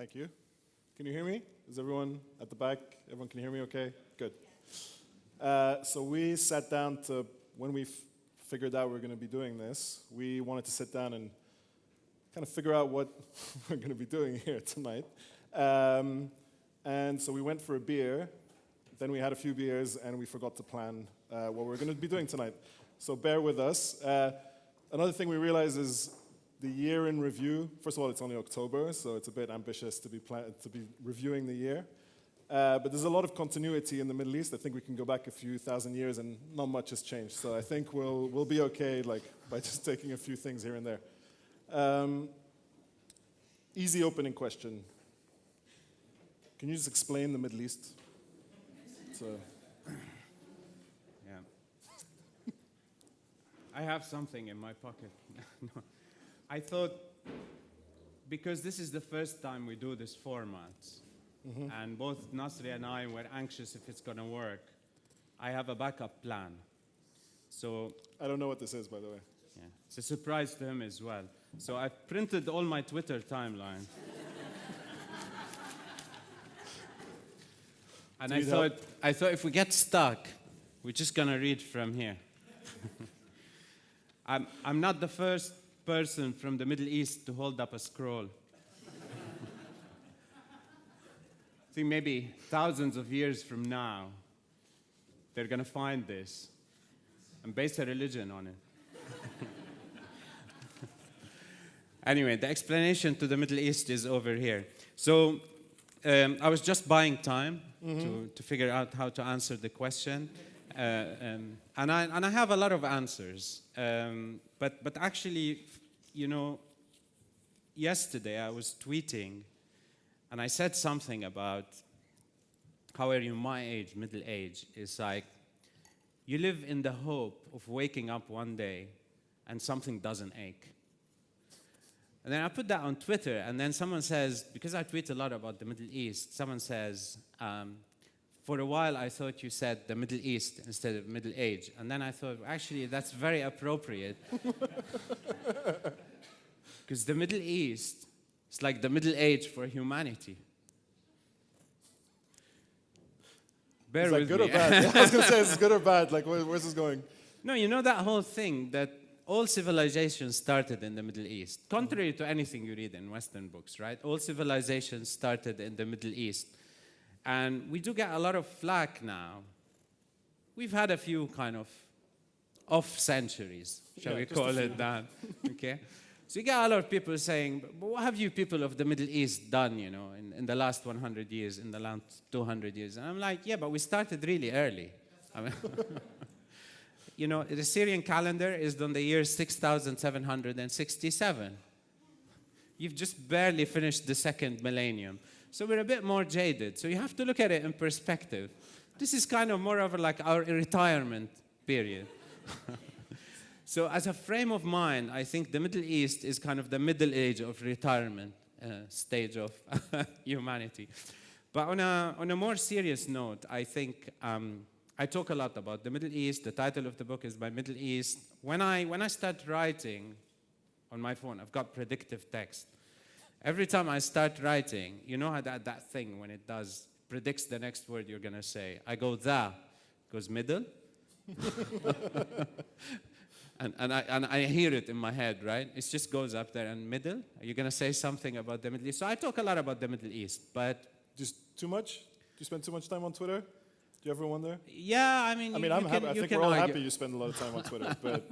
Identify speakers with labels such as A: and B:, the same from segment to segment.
A: Thank you. Can you hear me? Is everyone at the back? Everyone can hear me okay? Good. So we sat down to, when we figured out we were going to be doing this, we wanted to sit down and kind of figure out what we're going to be doing here tonight. And so we went for a beer, then we had a few beers, and we forgot to plan what we're going to be doing tonight. So bear with us. Another thing we realized is the year in review. First of all, it's only October, so it's a bit ambitious to be reviewing the year. But there's a lot of continuity in the Middle East. I think we can go back a few thousand years and not much has changed. So I think we'll be okay, like, by just taking a few things here and there. Easy opening question. Can you just explain the Middle East?
B: Yeah. I have something in my pocket. No. I thought, because this is the first time we do this format, and both Nasri and I were anxious if it's going to work, I have a backup plan. So
A: I don't know what this is, by the way.
B: yeah, it's a surprise to him as well. So I printed all my Twitter timeline. And I thought if we get stuck, we're just going to read from here. I'm not the first person from the Middle East to hold up a scroll. I think maybe thousands of years from now, they're going to find this and base a religion on it. Anyway, the explanation to the Middle East is over here. So I was just buying time to figure out how to answer the question. And I have a lot of answers. But actually, you know, yesterday I was tweeting and I said something about how are you my age, middle age. It's like you live in the hope of waking up one day and something doesn't ache. And then I put that on Twitter, and then someone says, because I tweet a lot about the Middle East, someone says, for a while I thought you said the Middle East instead of middle age. And then I thought, actually, that's very appropriate. Because the Middle East is like the middle age for humanity. Bear
A: is that
B: with
A: good
B: me.
A: or bad? Yeah, I was going to say, is it good or bad? Like, where's this going?
B: No, you know that whole thing that all civilizations started in the Middle East. Contrary to anything you read in Western books, right? All civilizations started in the Middle East. And we do get a lot of flack now. We've had a few kind of off centuries, shall we call it that? Okay. So you get a lot of people saying, but what have you people of the Middle East done, you know, in the last 100 years, in the last 200 years? And I'm like, yeah, but we started really early. I mean, you know, the Syrian calendar is on the year 6,767. You've just barely finished the second millennium. So we're a bit more jaded. So you have to look at it in perspective. This is kind of more of like our retirement period. So as a frame of mind, I think the Middle East is kind of the middle age of retirement stage of humanity. But on a more serious note, I think I talk a lot about the Middle East. The title of the book is by Middle East. When I start writing on my phone, I've got predictive text. Every time I start writing, you know how that thing when it does predicts the next word you're gonna say. I go it goes middle, and I hear it in my head, right? It just goes up there and middle. Are you gonna say something about the Middle East? So I talk a lot about the Middle East, but
A: Just too much? Do you spend too much time on Twitter? Do you ever wonder?
B: yeah, I mean,
A: I'm happy. I think we're all happy you spend a lot of time on Twitter. But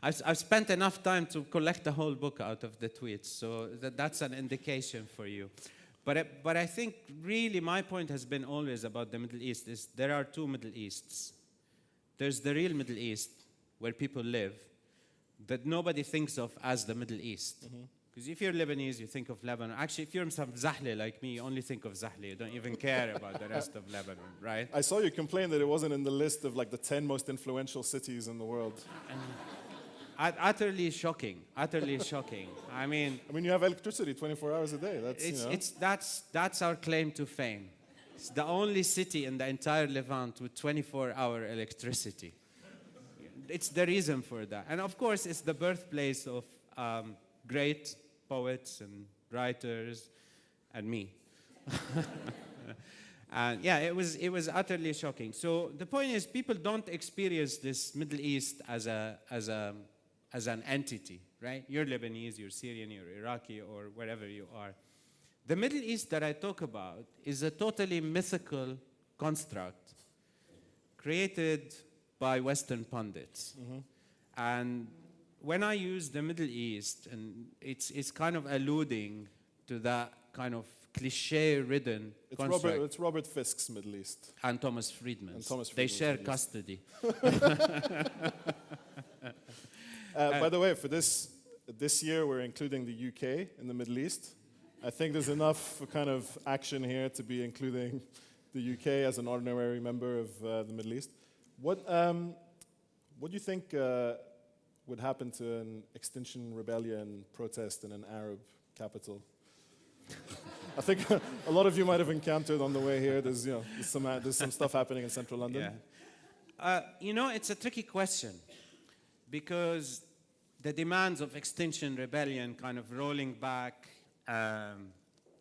B: I've spent enough time to collect the whole book out of the tweets, so that's an indication for you. But I think really my point has been always about the Middle East is there are two Middle Easts. There's the real Middle East, where people live, that nobody thinks of as the Middle East. Because if you're Lebanese, you think of Lebanon. Actually, if you're some Zahle like me, you only think of Zahle. You don't even care about the rest of Lebanon, right?
A: I saw you complain that it wasn't in the list of like the 10 most influential cities in the world.
B: Utterly shocking. Utterly shocking. I mean,
A: you have electricity 24 hours a day.
B: That's our claim to fame. It's the only city in the entire Levant with 24-hour electricity. It's the reason for that. And of course, it's the birthplace of great poets and writers, and me. And yeah, it was utterly shocking. So the point is, people don't experience this Middle East as an entity, right? You're Lebanese, you're Syrian, you're Iraqi, or wherever you are. The Middle East that I talk about is a totally mythical construct created by Western pundits. And when I use the Middle East, and it's kind of alluding to that kind of cliche-ridden construct.
A: It's Robert Fisk's Middle East.
B: And Thomas Friedman's. They
A: Friedman's
B: share
A: Middle
B: custody.
A: By the way, for this year, we're including the UK in the Middle East. I think there's enough kind of action here to be including the UK as an honorary member of the Middle East. What do you think would happen to an Extinction Rebellion protest in an Arab capital? I think a lot of you might have encountered on the way here. There's some stuff happening in central London.
B: Yeah. It's a tricky question because the demands of Extinction Rebellion kind of rolling back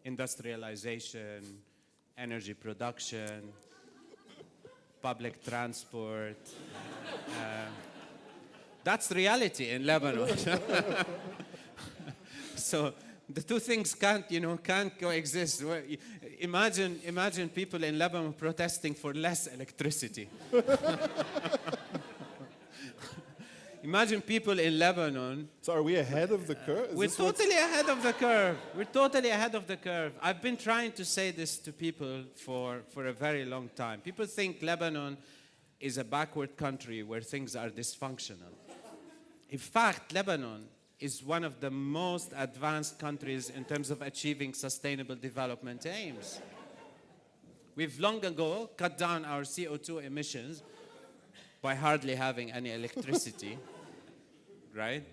B: industrialization, energy production, public transport. That's reality in Lebanon. So the two things can't coexist. Imagine people in Lebanon protesting for less electricity. Imagine people in Lebanon.
A: So are we ahead of the curve?
B: We're totally ahead of the curve. We're totally ahead of the curve. I've been trying to say this to people for a very long time. People think Lebanon is a backward country where things are dysfunctional. In fact, Lebanon is one of the most advanced countries in terms of achieving sustainable development aims. We've long ago cut down our CO2 emissions by hardly having any electricity, right?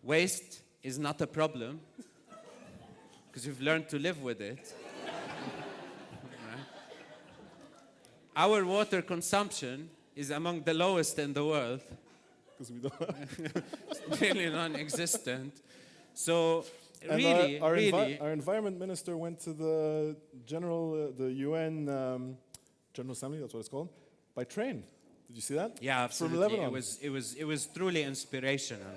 B: Waste is not a problem because we've learned to live with it. Right? Our water consumption is among the lowest in the world.
A: Because we don't.
B: It's really non-existent. So
A: and
B: really,
A: our environment minister went to the UN General Assembly. That's what it's called. By train. Did you see that?
B: Yeah, absolutely.
A: From Lebanon.
B: It was truly inspirational.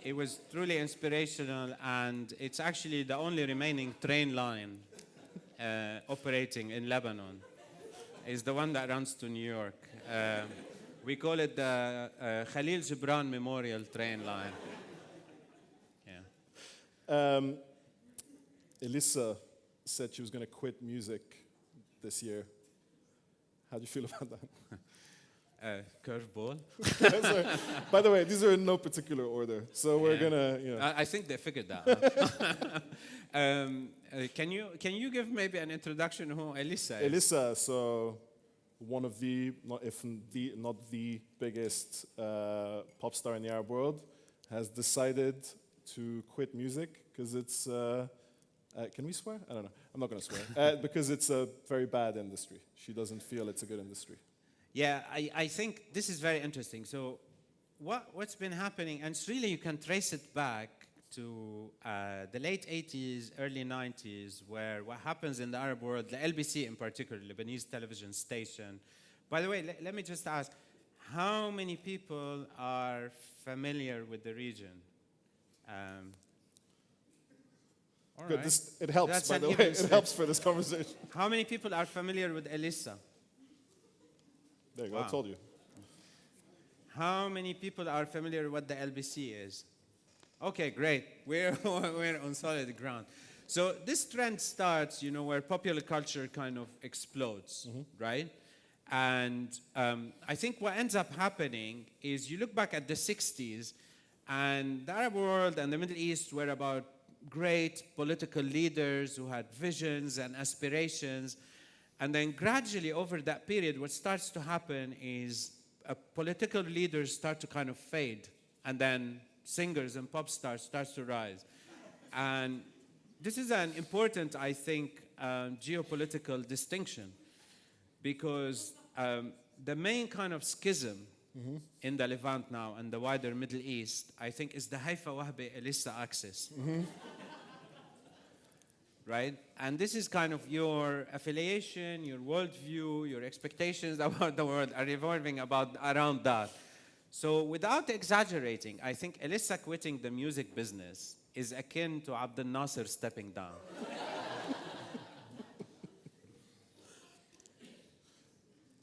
B: It was truly inspirational, and it's actually the only remaining train line operating in Lebanon. Is the one that runs to New York. We call it the Khalil Gibran Memorial Train Line. Yeah.
A: Elissa said she was going to quit music this year. How do you feel about that?
B: Curveball.
A: By the way, these are in no particular order, so we're gonna.
B: I think they figured that out. Can you give maybe an introduction to who Elissa is?
A: Elissa, so one of the, not the biggest pop star in the Arab world, has decided to quit music because it's. Can we swear? I don't know. I'm not going to swear. Because it's a very bad industry. She doesn't feel it's a good industry.
B: Yeah, I think this is very interesting. So what's been happening, and it's really you can trace it back to the late 80s, early 90s, where what happens in the Arab world, the LBC in particular, Lebanese television station. By the way, let me just ask, how many people are familiar with the region?
A: Good.
B: Right.
A: It helps,
B: That's
A: by the way. It helps for this conversation.
B: How many people are familiar with Elissa?
A: There you go.
B: Wow.
A: I told you.
B: How many people are familiar with what the LBC is? Okay, great. We're on solid ground. So this trend starts, where popular culture kind of explodes, right? And I think what ends up happening is you look back at the 60s, and the Arab world and the Middle East were about great political leaders who had visions and aspirations. And then gradually over that period, what starts to happen is political leaders start to kind of fade. And then singers and pop stars start to rise. And this is an important, I think, geopolitical distinction. Because the main kind of schism in the Levant now and the wider Middle East, I think, is the Haifa Wahbe Elissa axis. Right? And this is kind of your affiliation, your worldview, your expectations about the world are revolving around that. So without exaggerating, I think Elissa quitting the music business is akin to Abdel Nasser stepping down.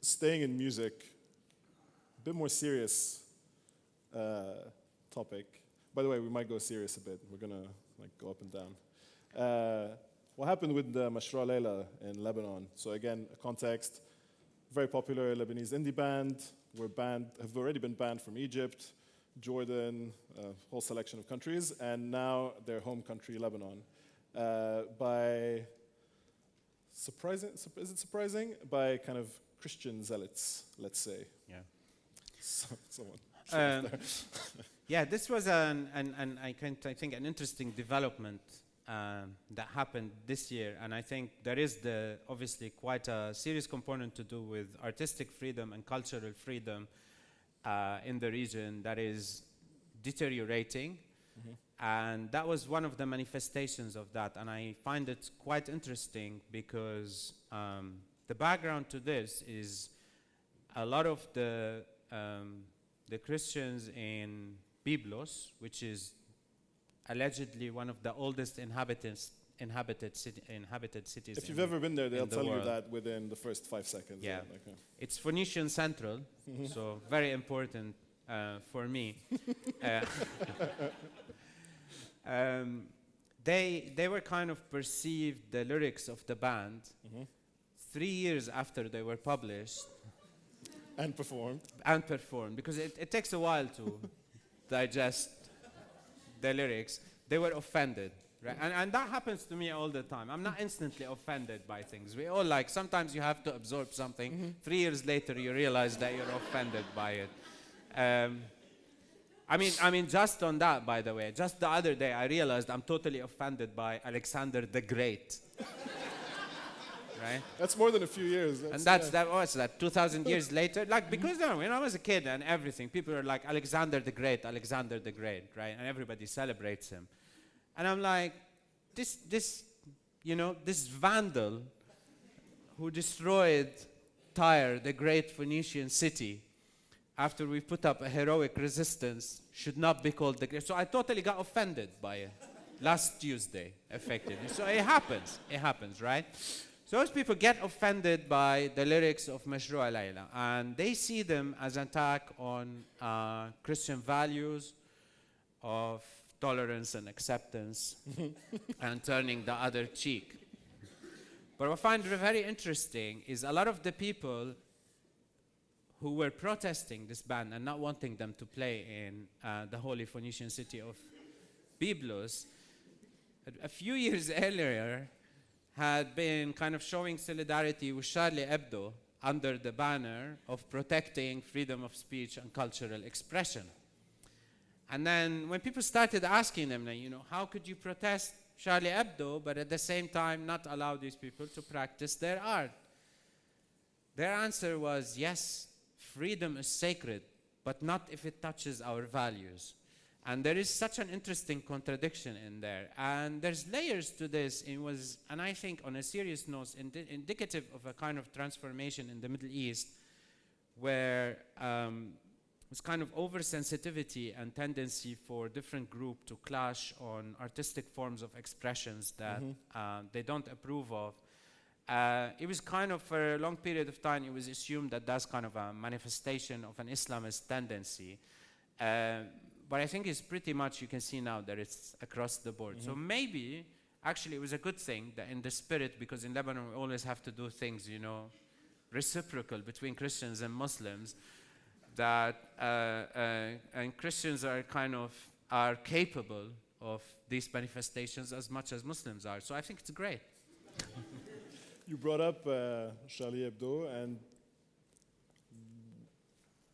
A: Staying in music, a bit more serious topic. By the way, we might go serious a bit. We're gonna go up and down. What happened with the Mashrou Leila in Lebanon? So again, a context, very popular Lebanese indie band, have already been banned from Egypt, Jordan, a whole selection of countries, and now their home country, Lebanon, by surprising? By kind of Christian zealots, let's say.
B: Yeah.
A: Someone.
B: Yeah, this was I think an interesting development that happened this year, and I think there is obviously quite a serious component to do with artistic freedom and cultural freedom in the region that is deteriorating, and that was one of the manifestations of that, and I find it quite interesting because the background to this is a lot of the Christians in Byblos, which is allegedly one of the oldest inhabited cities.
A: If you've ever been there, they'll tell you
B: world.
A: that within the first 5 seconds.
B: Yeah. It's Phoenician Central, so very important for me. They were kind of perceived, the lyrics of the band, 3 years after they were published.
A: And performed.
B: Because it takes a while to digest the lyrics. They were offended, right? And that happens to me all the time. I'm not instantly offended by things. We all sometimes you have to absorb something. 3 years later, you realize that you're offended by it. I mean, just on that, by the way, just the other day, I realized I'm totally offended by Alexander the Great. Right?
A: That's more than a few years.
B: What's that, 2,000 years later? Because when I was a kid and everything, people are like, Alexander the Great, right? And everybody celebrates him. And I'm like, this vandal who destroyed Tyre, the great Phoenician city, after we put up a heroic resistance, should not be called the Great. So I totally got offended by it last Tuesday, effectively. So it happens, right? So those people get offended by the lyrics of Mashrou Leila, and they see them as an attack on Christian values of tolerance and acceptance and turning the other cheek. But what I find very interesting is a lot of the people who were protesting this ban and not wanting them to play in the holy Phoenician city of Byblos, a few years earlier, had been kind of showing solidarity with Charlie Hebdo under the banner of protecting freedom of speech and cultural expression. And then when people started asking them, how could you protest Charlie Hebdo, but at the same time not allow these people to practice their art? Their answer was, yes, freedom is sacred, but not if it touches our values. And there is such an interesting contradiction in there. And there's layers to this. And I think on a serious note, indicative of a kind of transformation in the Middle East where it's kind of oversensitivity and tendency for different groups to clash on artistic forms of expressions that they don't approve of. It was kind of, for a long period of time, it was assumed that that's kind of a manifestation of an Islamist tendency. But I think it's pretty much, you can see now that it's across the board. So maybe, actually, it was a good thing that in the spirit, because in Lebanon we always have to do things, reciprocal between Christians and Muslims, that and Christians are capable of these manifestations as much as Muslims are. So I think it's great.
A: You brought up Charlie Hebdo, and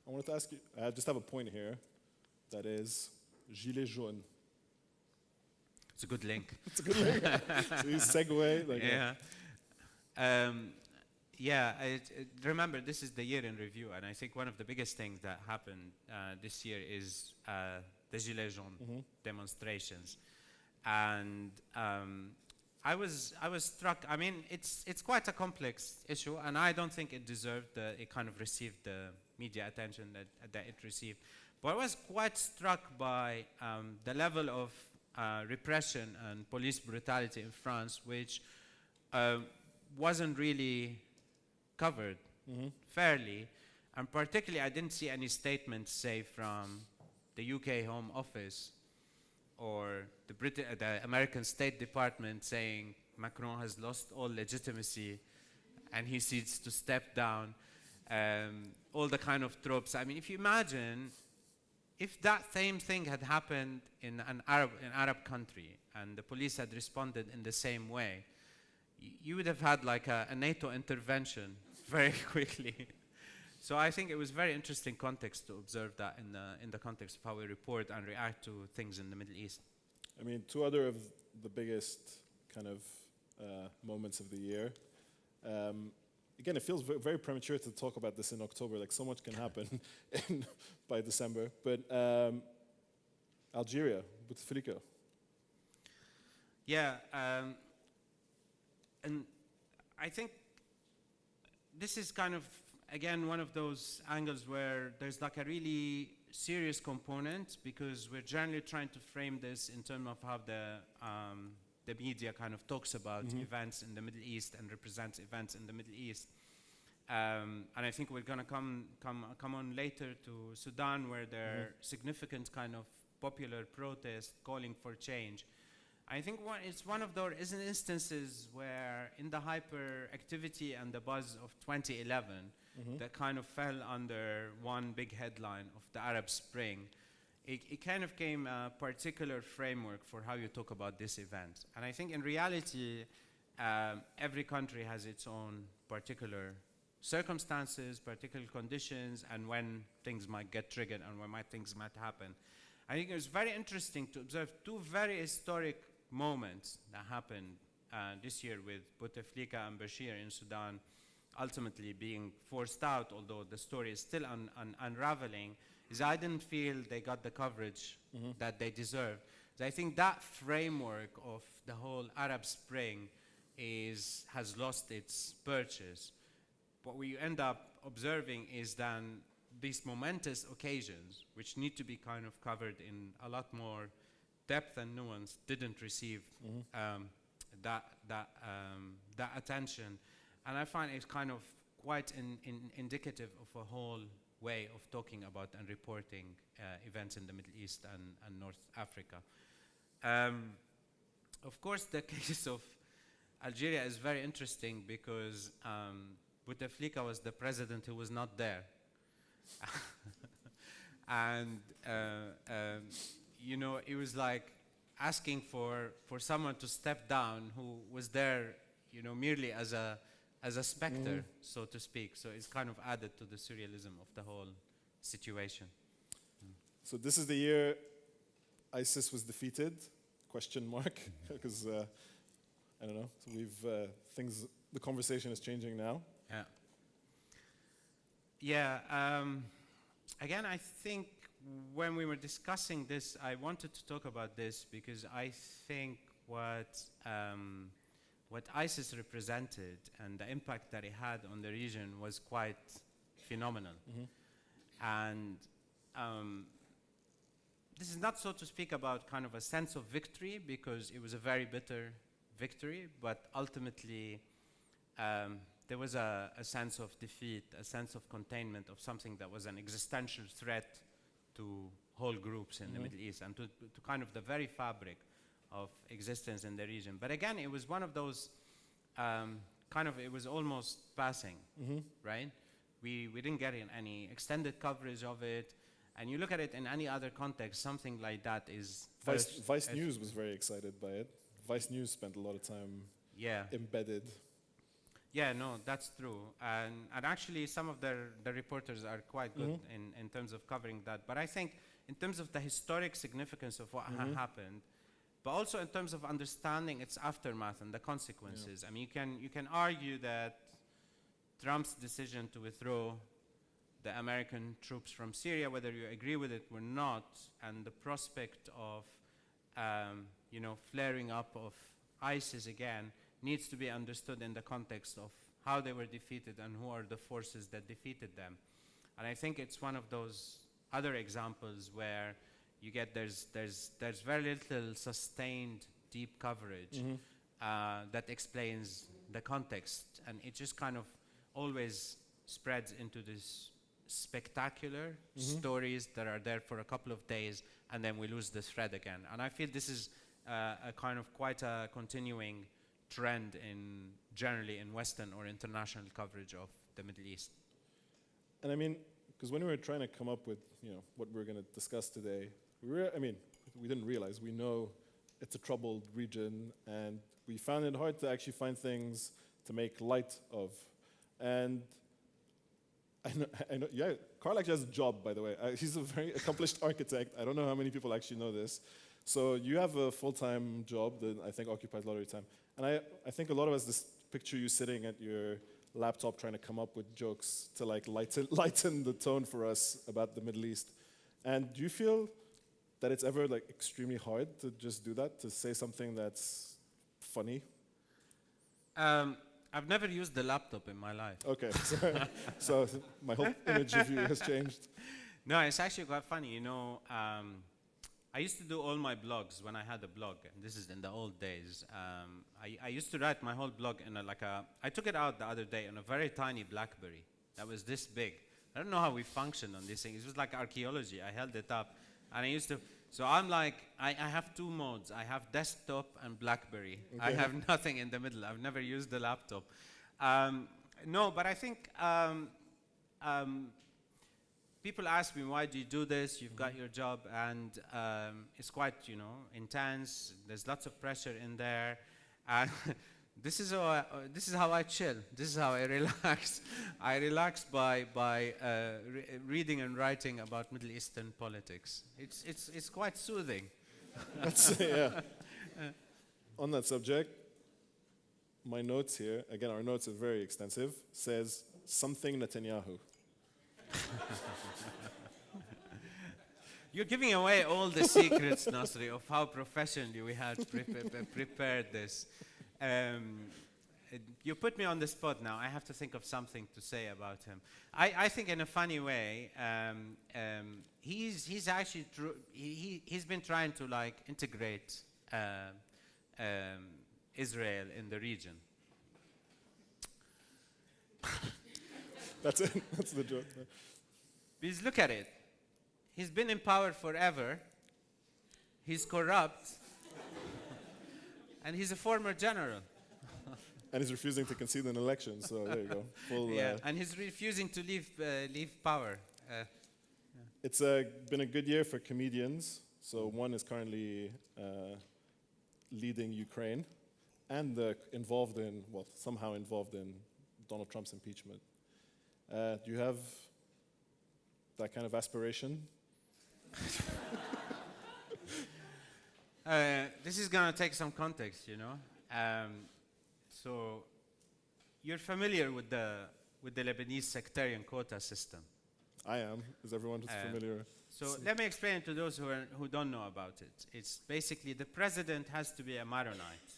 A: I wanted to ask you, I just have a point here. That is Gilets jaunes.
B: It's a good link.
A: It's a good link. So you segue.
B: Yeah, remember, this is the year in review, and I think one of the biggest things that happened this year is the Gilets jaunes demonstrations. And I was struck. I mean, it's quite a complex issue, and I don't think it deserved it kind of received the media attention that it received. But I was quite struck by the level of repression and police brutality in France, which wasn't really covered fairly, and particularly I didn't see any statements, say, from the UK Home Office or the American State Department saying Macron has lost all legitimacy and he needs to step down. All the kind of tropes. I mean, if you imagine if that same thing had happened in an Arab country and the police had responded in the same way, you would have had like a NATO intervention very quickly. So I think it was very interesting context to observe that in the context of how we report and react to things in the Middle East.
A: I mean, two other of the biggest kind of moments of the year. Again, it feels very premature to talk about this in October. Like, so much can happen by December. But Algeria, Bouteflika.
B: Yeah, and I think this is kind of, again, one of those angles where there's like a really serious component, because we're generally trying to frame this in terms of how the media kind of talks about events in the Middle East and represents events in the Middle East. And I think we're going to come on later to Sudan, where there are significant kind of popular protests calling for change. I think it's one of those instances where in the hyperactivity and the buzz of 2011, that kind of fell under one big headline of the Arab Spring, it kind of came a particular framework for how you talk about this event. And I think in reality, every country has its own particular circumstances, particular conditions, and when things might get triggered and when things might happen. I think it was very interesting to observe two very historic moments that happened this year, with Bouteflika and Bashir in Sudan ultimately being forced out, although the story is still unraveling, is I didn't feel they got the coverage that they deserved. So I think that framework of the whole Arab Spring has lost its purchase. What we end up observing is then these momentous occasions, which need to be kind of covered in a lot more depth and nuance, didn't receive that attention. And I find it's kind of quite indicative of a whole way of talking about and reporting events in the Middle East and North Africa. Of course, the case of Algeria is very interesting because Bouteflika was the president who was not there. And, you know, it was like asking for someone to step down who was there, you know, merely as a specter, so to speak. So it's kind of added to the surrealism of the whole situation.
A: So this is the year ISIS was defeated, question mark, because, I don't know, so the conversation is changing now.
B: Yeah. Yeah, again, I think when we were discussing this, I wanted to talk about this because I think what ISIS represented and the impact that it had on the region was quite phenomenal. And this is not, so to speak, about kind of a sense of victory, because it was a very bitter victory, but ultimately there was a sense of defeat, a sense of containment of something that was an existential threat to whole groups in the Middle East and to kind of the very fabric of existence in the region. But again, it was one of those it was almost passing, right? We didn't get any extended coverage of it. And you look at it in any other context, something like that is...
A: Vice News was very excited by it. Vice News spent a lot of time embedded.
B: Yeah, no, that's true. And actually, some of the reporters are quite good in terms of covering that. But I think in terms of the historic significance of what happened, but also in terms of understanding its aftermath and the consequences. I mean, you can argue that Trump's decision to withdraw the American troops from Syria, whether you agree with it or not, and the prospect of flaring up of ISIS again needs to be understood in the context of how they were defeated and who are the forces that defeated them. And I think it's one of those other examples where you get there's very little sustained deep coverage that explains the context, and it just kind of always spreads into this spectacular stories that are there for a couple of days, and then we lose the thread again. And I feel this is a kind of quite a continuing trend generally in Western or international coverage of the Middle East.
A: And I mean, because when we were trying to come up with what we're going to discuss today, we didn't realize, we know it's a troubled region, and we found it hard to actually find things to make light of. And I know, yeah, Karl actually has a job, by the way. He's a very accomplished architect. I don't know how many people actually know this. So you have a full-time job that I think occupies a lot of your time. And I think a lot of us just picture you sitting at your laptop trying to come up with jokes to like lighten the tone for us about the Middle East. And do you feel that it's ever like extremely hard to just do that, to say something that's funny?
B: I've never used the laptop in my life.
A: Okay, so my whole image of you has changed.
B: No, it's actually quite funny. I used to do all my blogs when I had a blog, and this is in the old days. I used to write my whole blog in I took it out the other day on a very tiny BlackBerry that was this big. I don't know how we function on these things. It was like archaeology. I held it up, and I used to. So I'm like, I have two modes. I have desktop and BlackBerry. Okay. I have nothing in the middle. I've never used the laptop. No, but I think people ask me, why do you do this? You've got your job, and it's quite, intense. There's lots of pressure in there. This is how I chill. This is how I relax. I relax by reading and writing about Middle Eastern politics. It's quite soothing.
A: Yeah. On that subject, my notes here, again, our notes are very extensive, says something Netanyahu.
B: You're giving away all the secrets, Nasri, of how professionally we had prepared this. You put me on the spot now. I have to think of something to say about him. I think in a funny way, he's actually he's been trying to integrate Israel in the region.
A: That's it. That's the joke.
B: Because look at it. He's been in power forever. He's corrupt. And he's a former general.
A: And he's refusing to concede an election, so there you go.
B: And he's refusing to leave power.
A: It's been a good year for comedians. So one is currently leading Ukraine and somehow involved in Donald Trump's impeachment. Do you have that kind of aspiration?
B: This is going to take some context, So you're familiar with the Lebanese sectarian quota system.
A: I am. Is everyone just familiar?
B: So let me explain it to those who don't know about it. It's basically the president has to be a Maronite.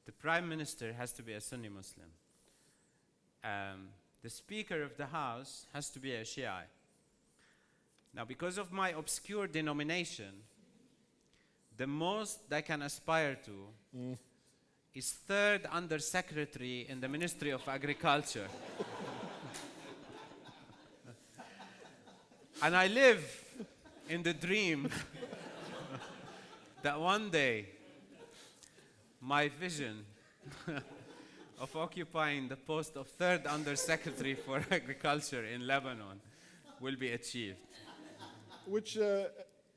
B: The prime minister has to be a Sunni Muslim. The speaker of the house has to be a Shiite. Now, because of my obscure denomination, the most I can aspire to is third undersecretary in the Ministry of Agriculture. And I live in the dream that one day my vision of occupying the post of third undersecretary for Agriculture in Lebanon will be achieved.
A: Which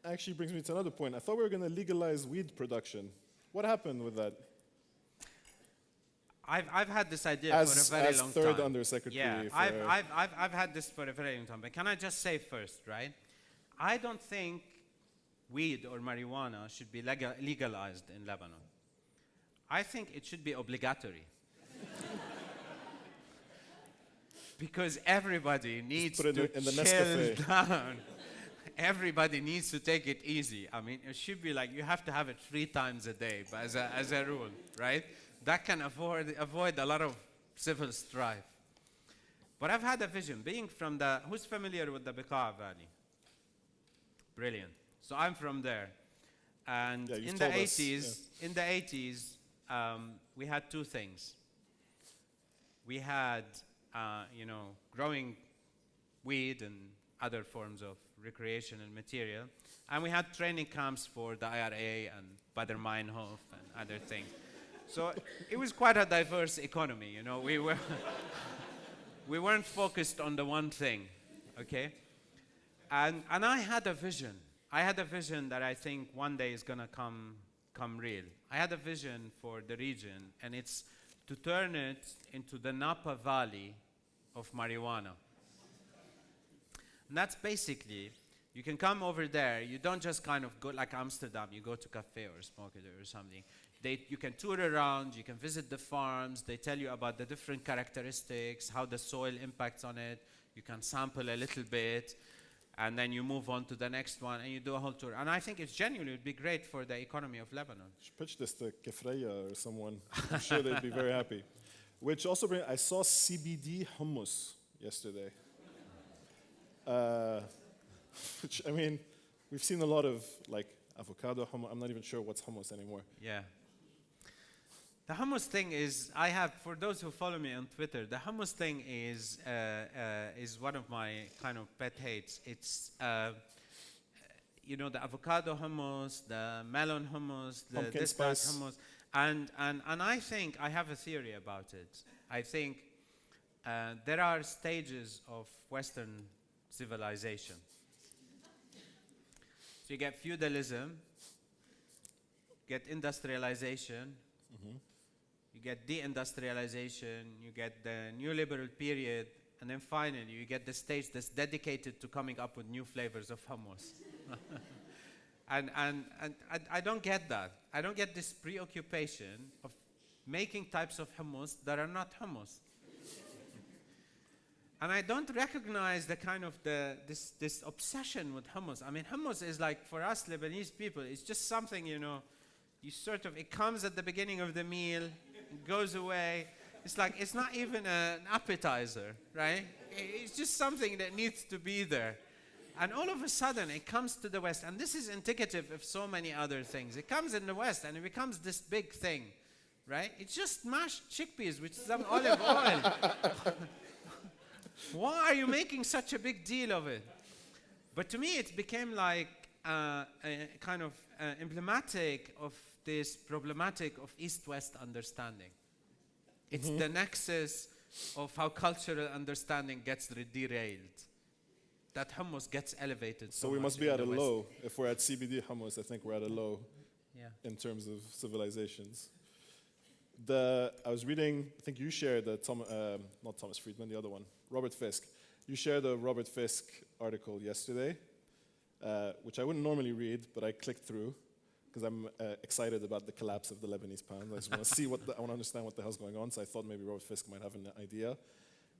A: actually brings me to another point. I thought we were going to legalize weed production. What happened with that?
B: I've had this idea for a very long time.
A: As third undersecretary.
B: Yeah, I've had this for a very long time. But can I just say first, right? I don't think weed or marijuana should be legalized in Lebanon. I think it should be obligatory. because everybody needs
A: put it
B: to
A: in the
B: chill
A: Nescafe.
B: down. Everybody needs to take it easy. I mean, it should be like you have to have it 3 times a day, but as a rule, right? That can avoid a lot of civil strife. But I've had a vision, being from who's familiar with the Bekaa Valley? Brilliant. So I'm from there. And
A: Yeah, you've
B: in the
A: told us,
B: 80s, we had 2 things. We had, growing weed and other forms of recreational material. And we had training camps for the IRA and Badr Meinhof and other things. So it was quite a diverse economy, you know. We weren't focused on the one thing, okay? And I had a vision. I had a vision that I think one day is gonna come real. I had a vision for the region, and it's to turn it into the Napa Valley of marijuana. And that's basically, you can come over there, you don't just kind of go like Amsterdam, you go to cafe or smoke it or something. You can tour around, you can visit the farms, they tell you about the different characteristics, how the soil impacts on it, you can sample a little bit, and then you move on to the next one, and you do a whole tour. And I think it's genuinely would be great for the economy of Lebanon.
A: You should pitch this to Kefreya or someone. I'm sure they'd be very happy. Which also I saw CBD hummus yesterday. Which, I mean, we've seen a lot of like avocado hummus. I'm not even sure what's hummus anymore.
B: Yeah. The hummus thing is, for those who follow me on Twitter, the hummus thing is one of my kind of pet hates. It's, the avocado hummus, the melon hummus, the
A: Pumpkin
B: this that
A: spice.
B: hummus. And I think, I have a theory about it. I think there are stages of Western civilization. So you get feudalism, get industrialization, you get deindustrialization, you get the neoliberal period, and then finally you get the stage that's dedicated to coming up with new flavors of hummus. and I don't get that. I don't get this preoccupation of making types of hummus that are not hummus. And I don't recognize the kind of this obsession with hummus. I mean, hummus is like, for us Lebanese people, it's just something, it comes at the beginning of the meal, it goes away. It's like, it's not even an appetizer, right? It's just something that needs to be there. And all of a sudden, it comes to the West, and this is indicative of so many other things. It comes in the West, and it becomes this big thing, right? It's just mashed chickpeas with some olive oil. Why are you making such a big deal of it? But to me, it became like a kind of emblematic of this problematic of East-West understanding. It's the nexus of how cultural understanding gets derailed. That hummus gets elevated.
A: So we must be at a
B: West.
A: low. If we're at CBD hummus, I think we're at a low in terms of civilizations. I was reading, I think you shared not Thomas Friedman, the other one, Robert Fisk. You shared a Robert Fisk article yesterday, which I wouldn't normally read, but I clicked through because I'm excited about the collapse of the Lebanese pound. I just want to I want to understand what the hell's going on, so I thought maybe Robert Fisk might have an idea.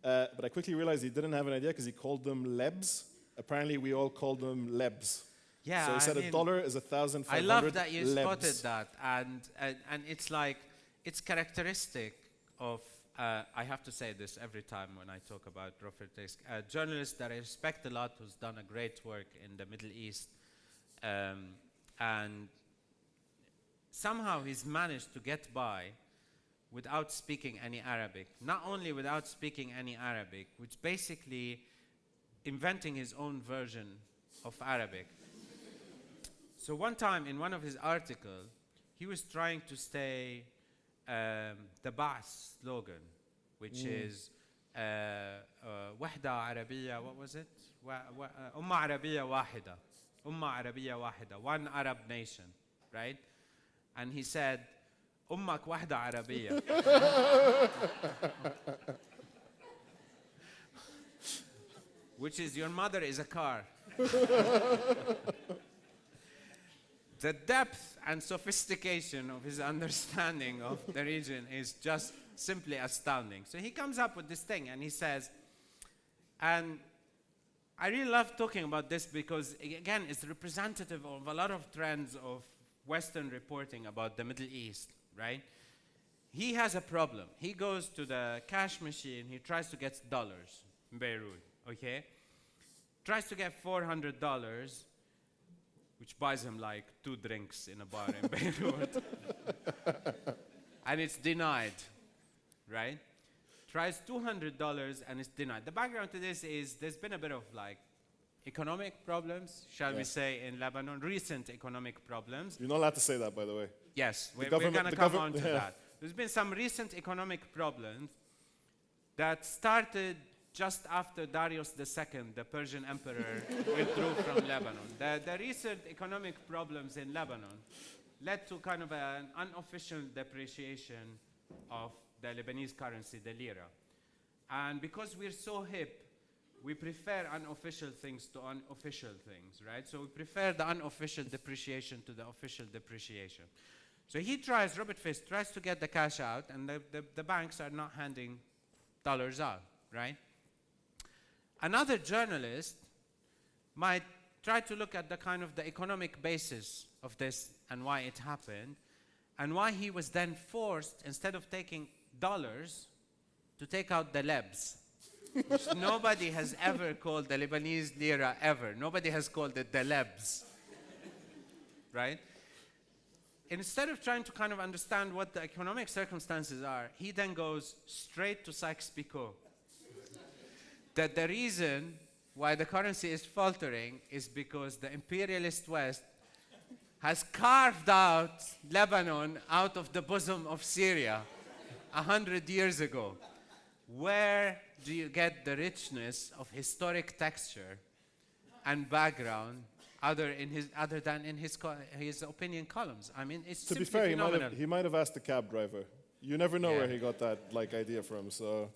A: But I quickly realized he didn't have an idea because he called them lebs. Apparently, we all called them lebs.
B: Yeah,
A: so he said $1 is 1,500
B: I love that you
A: lebs.
B: spotted that, and it's like, it's characteristic of, I have to say this every time when I talk about Robert Fisk, a journalist that I respect a lot who's done a great work in the Middle East, and somehow he's managed to get by without speaking any Arabic. Not only without speaking any Arabic, which basically inventing his own version of Arabic. So one time in one of his articles, he was trying to say the Ba'ath slogan, which is وحدة عربية, what was it? أمة عربية واحدة. أمة عربية واحدة, one Arab nation, right? And he said, أمك واحدة عربية. Which is, your mother is a car. The depth and sophistication of his understanding of the region is just simply astounding. So he comes up with this thing and he says, And I really love talking about this because, again, it's representative of a lot of trends of Western reporting about the Middle East, right? He has a problem. He goes to the cash machine. He tries to get dollars in Beirut, okay? Tries to get $400, which buys him like 2 drinks in a bar in Beirut. And it's denied, right? Tries $200 and it's denied. The background to this is there's been a bit of like economic problems, shall we say, in Lebanon, recent economic problems.
A: You're not allowed to say that, by the way.
B: Yes, we're going to come on to that. There's been some recent economic problems that started just after Darius II, the Persian emperor, withdrew from Lebanon. The recent economic problems in Lebanon led to kind of an unofficial depreciation of the Lebanese currency, the lira. And because we're so hip, we prefer unofficial things to unofficial things, right? So we prefer the unofficial depreciation to the official depreciation. So he tries, Robert Fist tries to get the cash out, and the banks are not handing dollars out, right? Another journalist might try to look at the kind of the economic basis of this and why it happened, and why he was then forced, instead of taking dollars, to take out the lebs, which nobody has ever called the Lebanese lira ever. Nobody has called it the lebs, right? Instead of trying to kind of understand what the economic circumstances are, he then goes straight to Sykes-Picot. That the reason why the currency is faltering is because the imperialist West has carved out Lebanon out of the bosom of Syria 100 years ago. Where do you get the richness of historic texture and background other than in his opinion columns? I mean, it's
A: to be
B: simply
A: fair,
B: phenomenal.
A: he might have asked the cab driver. You never know where he got that idea from. So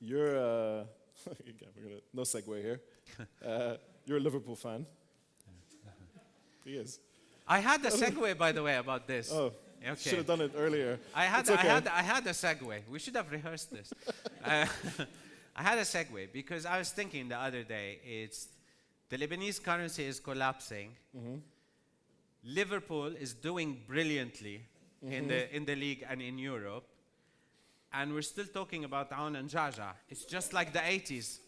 A: you're again, no segue here. You're a Liverpool fan. He is.
B: I had a segue, by the way, about this.
A: Oh,
B: okay.
A: Should have done it earlier.
B: I had a segue. We should have rehearsed this. I had a segue because I was thinking the other day, it's the Lebanese currency is collapsing. Mm-hmm. Liverpool is doing brilliantly in the league and in Europe. And we're still talking about Aoun and Jaja. It's just like the 80s.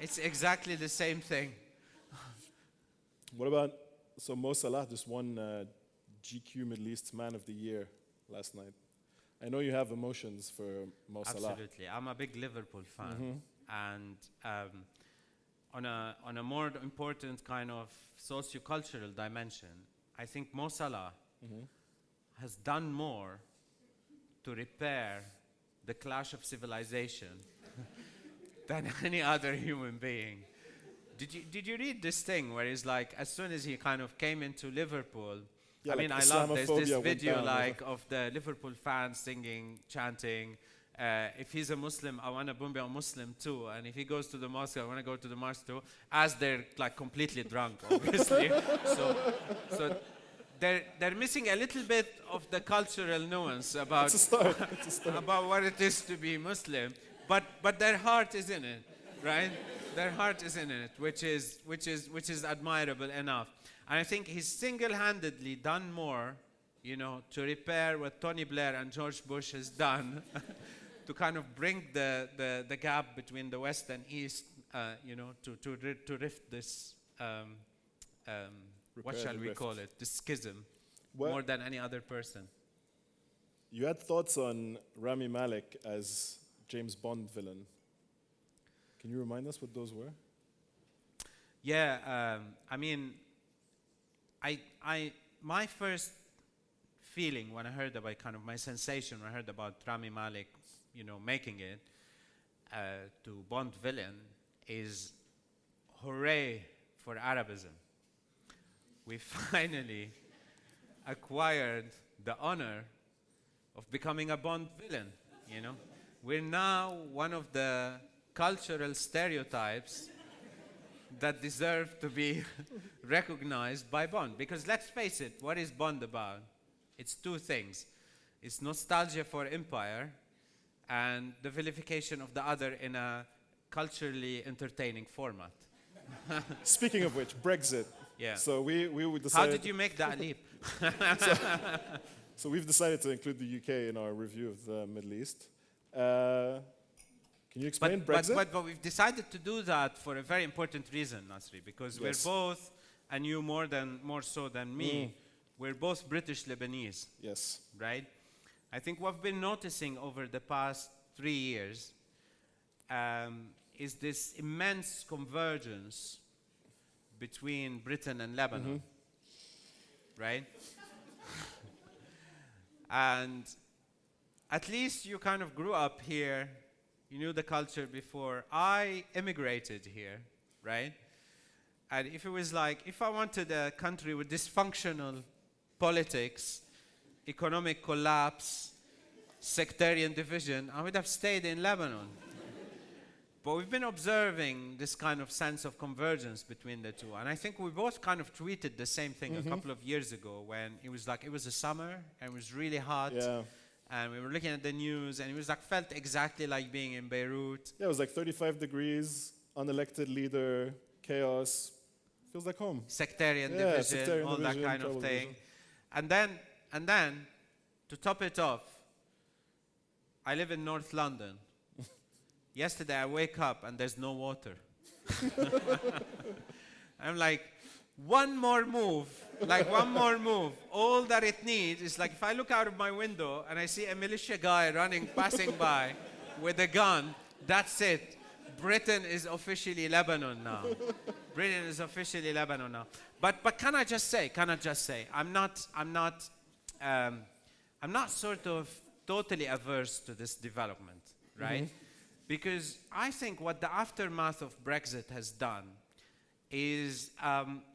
B: It's exactly the same thing.
A: What about, so Mo Salah just won GQ Middle East Man of the Year last night. I know you have emotions for Mo Salah.
B: Absolutely. I'm a big Liverpool fan. And on a more important kind of socio-cultural dimension, I think Mo Salah has done more to repair the clash of civilization than any other human being. Did you read this thing where he's like, as soon as he kind of came into Liverpool, I mean, I love this video like of the Liverpool fans singing, chanting, if he's a Muslim, I want to be a Muslim too. And if he goes to the mosque, I want to go to the mosque too. As they're like completely drunk, obviously. So they're missing a little bit of the cultural nuance about about what it is to be Muslim, but their heart is in it, right? Their heart is in it, which is admirable enough. And I think he's single-handedly done more, to repair what Tony Blair and George Bush has done, to kind of bring the gap between the West and East, to rift this. What shall we call it? The schism, more than any other person.
A: You had thoughts on Rami Malek as James Bond villain. Can you remind us what those were?
B: Yeah, I mean, my first feeling when I heard about my sensation when I heard about Rami Malek, making it to Bond villain is hooray for Arabism. We finally acquired the honor of becoming a Bond villain, We're now one of the cultural stereotypes that deserve to be recognized by Bond. Because let's face it, what is Bond about? It's two things. It's nostalgia for empire and the vilification of the other in a culturally entertaining format.
A: Speaking of which, Brexit.
B: Yeah.
A: So we
B: How
A: decided.
B: did you make that leap?
A: So we've decided to include the UK in our review of the Middle East. Can you explain Brexit?
B: But we've decided to do that for a very important reason, Nasri, because
A: Yes.
B: we're both, and you more so than me, we're both British-Lebanese,
A: Yes.
B: right? I think what we've been noticing over the past 3 years is this immense convergence between Britain and Lebanon, right? And at least you kind of grew up here, you knew the culture before. I immigrated here, right? And if it was like, if I wanted a country with dysfunctional politics, economic collapse, sectarian division, I would have stayed in Lebanon. But we've been observing this kind of sense of convergence between the two. And I think we both kind of tweeted the same thing a couple of years ago when it was like, it was a summer and it was really hot.
A: Yeah.
B: And we were looking at the news and it was like, felt exactly like being in Beirut.
A: Yeah, it was like 35 degrees, unelected leader, chaos. Feels like home.
B: Sectarian
A: Yeah,
B: division,
A: sectarian
B: all
A: division,
B: that kind of
A: tribal
B: thing.
A: division.
B: And then, to top it off, I live in North London. Yesterday I wake up and there's no water. I'm like, one more move. All that it needs is like, if I look out of my window and I see a militia guy passing by with a gun, that's it. Britain is officially Lebanon now. Britain is officially Lebanon now. But can I just say, I'm not sort of totally averse to this development, right? Because I think what the aftermath of Brexit has done is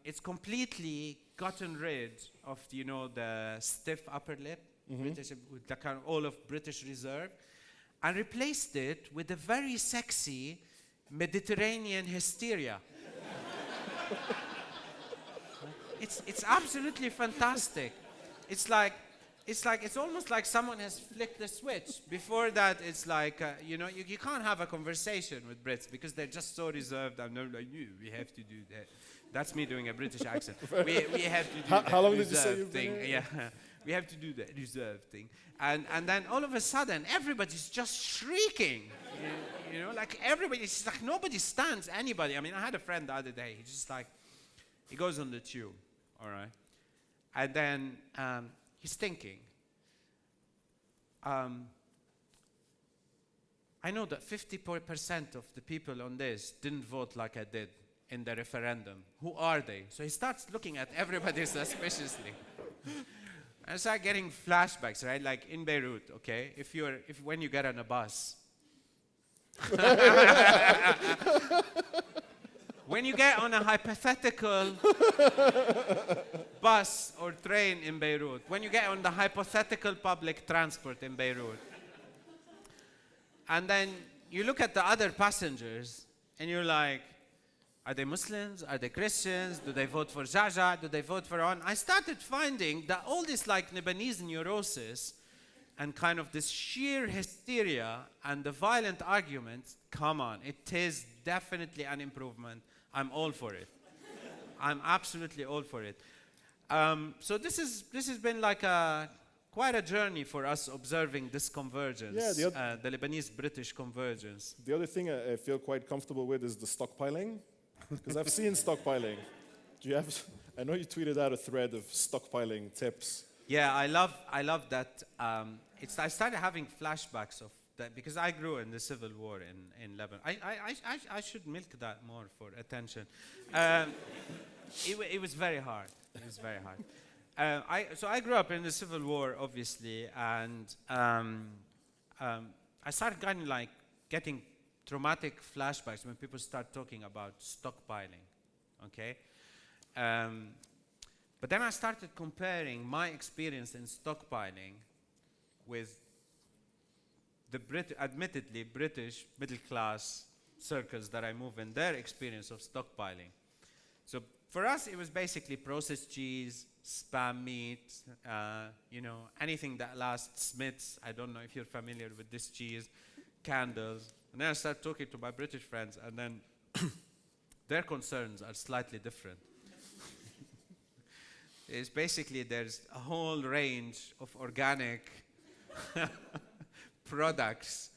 B: it's completely gotten rid of, the stiff upper lip, British, with the kind of all of British reserve, and replaced it with a very sexy Mediterranean hysteria. It's absolutely fantastic. It's almost like someone has flicked the switch. Before that, it's like, you can't have a conversation with Brits because they're just so reserved. And they're like, we have to do that. That's me doing a British accent. We have to do that
A: How long did you say
B: reserve
A: you've been
B: thing.
A: here?
B: Yeah, we have to do that reserve thing. And then all of a sudden, everybody's just shrieking. Like everybody's like, nobody stands anybody. I mean, I had a friend the other day. He's just like, he goes on the tube, all right? And then he's thinking, I know that 50% of the people on this didn't vote like I did in the referendum. Who are they? So he starts looking at everybody suspiciously. And I start getting flashbacks, right? Like in Beirut, okay? When you get on a bus, when you get on a hypothetical bus or train in Beirut, when you get on the hypothetical public transport in Beirut, and then you look at the other passengers and you're like, are they Muslims? Are they Christians? Do they vote for Jaja? Do they vote for On? I started finding that all this like Lebanese neurosis and kind of this sheer hysteria and the violent arguments, come on, it is definitely an improvement. I'm all for it. I'm absolutely all for it. So this has been like quite a journey for us observing this convergence, the Lebanese-British convergence.
A: The other thing I feel quite comfortable with is the stockpiling, because I've seen stockpiling. I know you tweeted out a thread of stockpiling tips.
B: Yeah, I love that. I started having flashbacks of that because I grew in the civil war in Lebanon. I should milk that more for attention. It was very hard. It was very hard. So I grew up in the civil war, obviously, and I started getting traumatic flashbacks when people start talking about stockpiling. Okay. But then I started comparing my experience in stockpiling with the admittedly British middle-class circles that I move in, their experience of stockpiling. So for us, it was basically processed cheese, spam meat, anything that lasts Smiths. I don't know if you're familiar with this cheese, candles. And then I start talking to my British friends, and then their concerns are slightly different. It's basically there's a whole range of organic products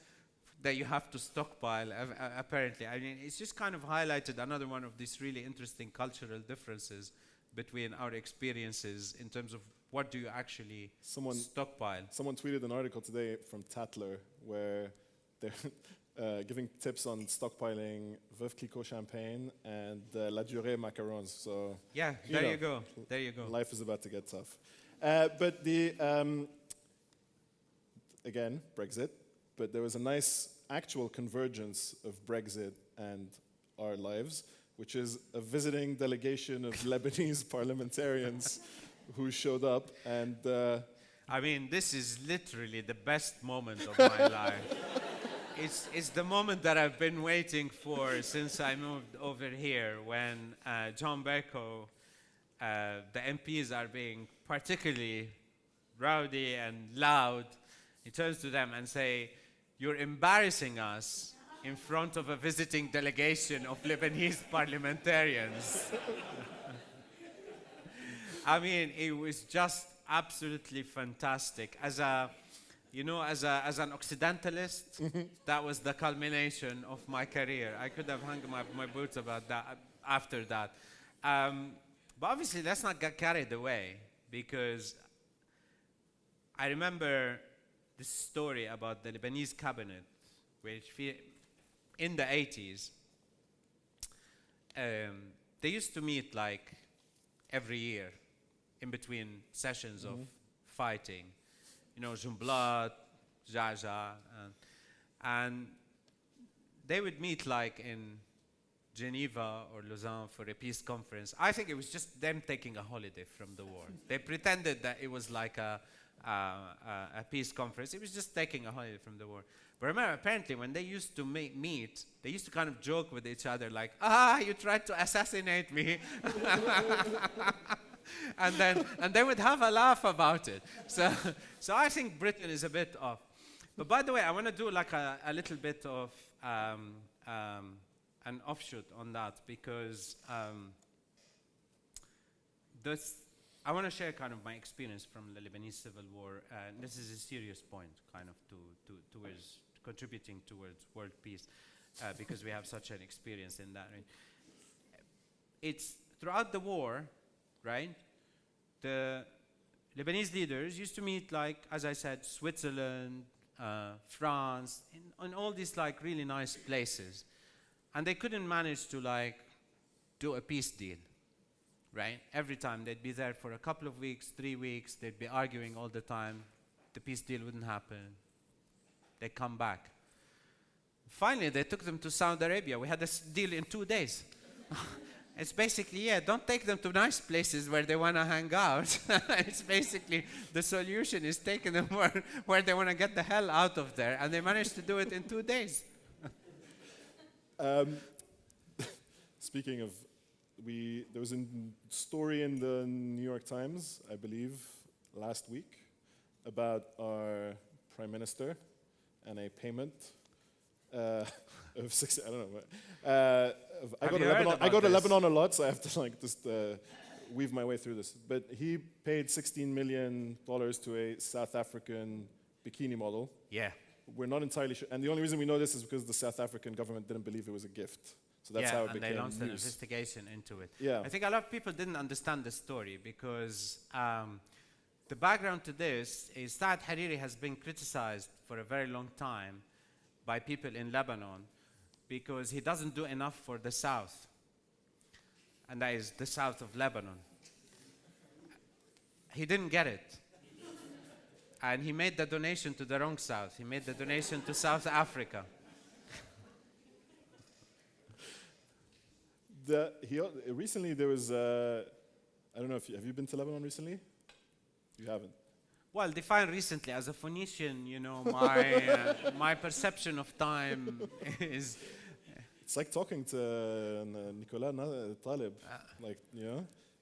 B: that you have to stockpile, apparently. I mean, it's just kind of highlighted another one of these really interesting cultural differences between our experiences in terms of what do you actually stockpile.
A: Someone tweeted an article today from Tatler where they're giving tips on stockpiling Veuve Clicquot champagne and La Durée macarons. So
B: yeah, there you go. There you go.
A: Life is about to get tough. But again, Brexit. But there was a nice actual convergence of Brexit and our lives, which is a visiting delegation of Lebanese parliamentarians who showed up. And
B: I mean, this is literally the best moment of my life. It's the moment that I've been waiting for since I moved over here, when John Bercow, the MPs are being particularly rowdy and loud. He turns to them and say, "You're embarrassing us in front of a visiting delegation of Lebanese parliamentarians." I mean, it was just absolutely fantastic. As an Occidentalist, that was the culmination of my career. I could have hung my boots about that after that. But obviously, let's not get carried away, because I remember this story about the Lebanese cabinet, which in the 80s, they used to meet like every year in between sessions of fighting. Jumblat, Jaja, and they would meet like in Geneva or Lausanne for a peace conference. I think it was just them taking a holiday from the war. They pretended that it was like a peace conference. It was just taking a holiday from the war. But remember, apparently, when they used to meet, they used to kind of joke with each other, like, you tried to assassinate me. and they would have a laugh about it. So I think Britain is a bit off. But by the way, I want to do like a little bit of an offshoot on that, because I want to share kind of my experience from the Lebanese civil war. This is a serious point, kind of towards contributing towards world peace, because we have such an experience in that. Right? It's throughout the war, right? The Lebanese leaders used to meet, like, as I said, Switzerland, France, in all these like really nice places, and they couldn't manage to like do a peace deal. Right? Every time they'd be there for a couple of weeks, 3 weeks, they'd be arguing all the time. The peace deal wouldn't happen. They'd come back. Finally, they took them to Saudi Arabia. We had this deal in 2 days. It's basically, don't take them to nice places where they want to hang out. It's basically, the solution is taking them where they want to get the hell out of there. And they managed to do it in 2 days.
A: Speaking of, there was a story in the New York Times, I believe, last week, about our prime minister and a payment of I don't know. I go to Lebanon a lot, so I have to like just weave my way through this. But he paid $16 million to a South African bikini model.
B: Yeah.
A: We're not entirely sure, and the only reason we know this is because the South African government didn't believe it was a gift. So that's how it became
B: and they launched an
A: news.
B: investigation into it.
A: Yeah.
B: I think a lot of people didn't understand the story, because the background to this is that Hariri has been criticized for a very long time by people in Lebanon because he doesn't do enough for the south, and that is the south of Lebanon. He didn't get it. And he made the donation to the wrong south. He made the donation to South Africa.
A: Recently there was, I don't know if have you been to Lebanon recently? You haven't.
B: Well, define recently. As a Phoenician, my perception of time is...
A: It's like talking to Nicolas Taleb,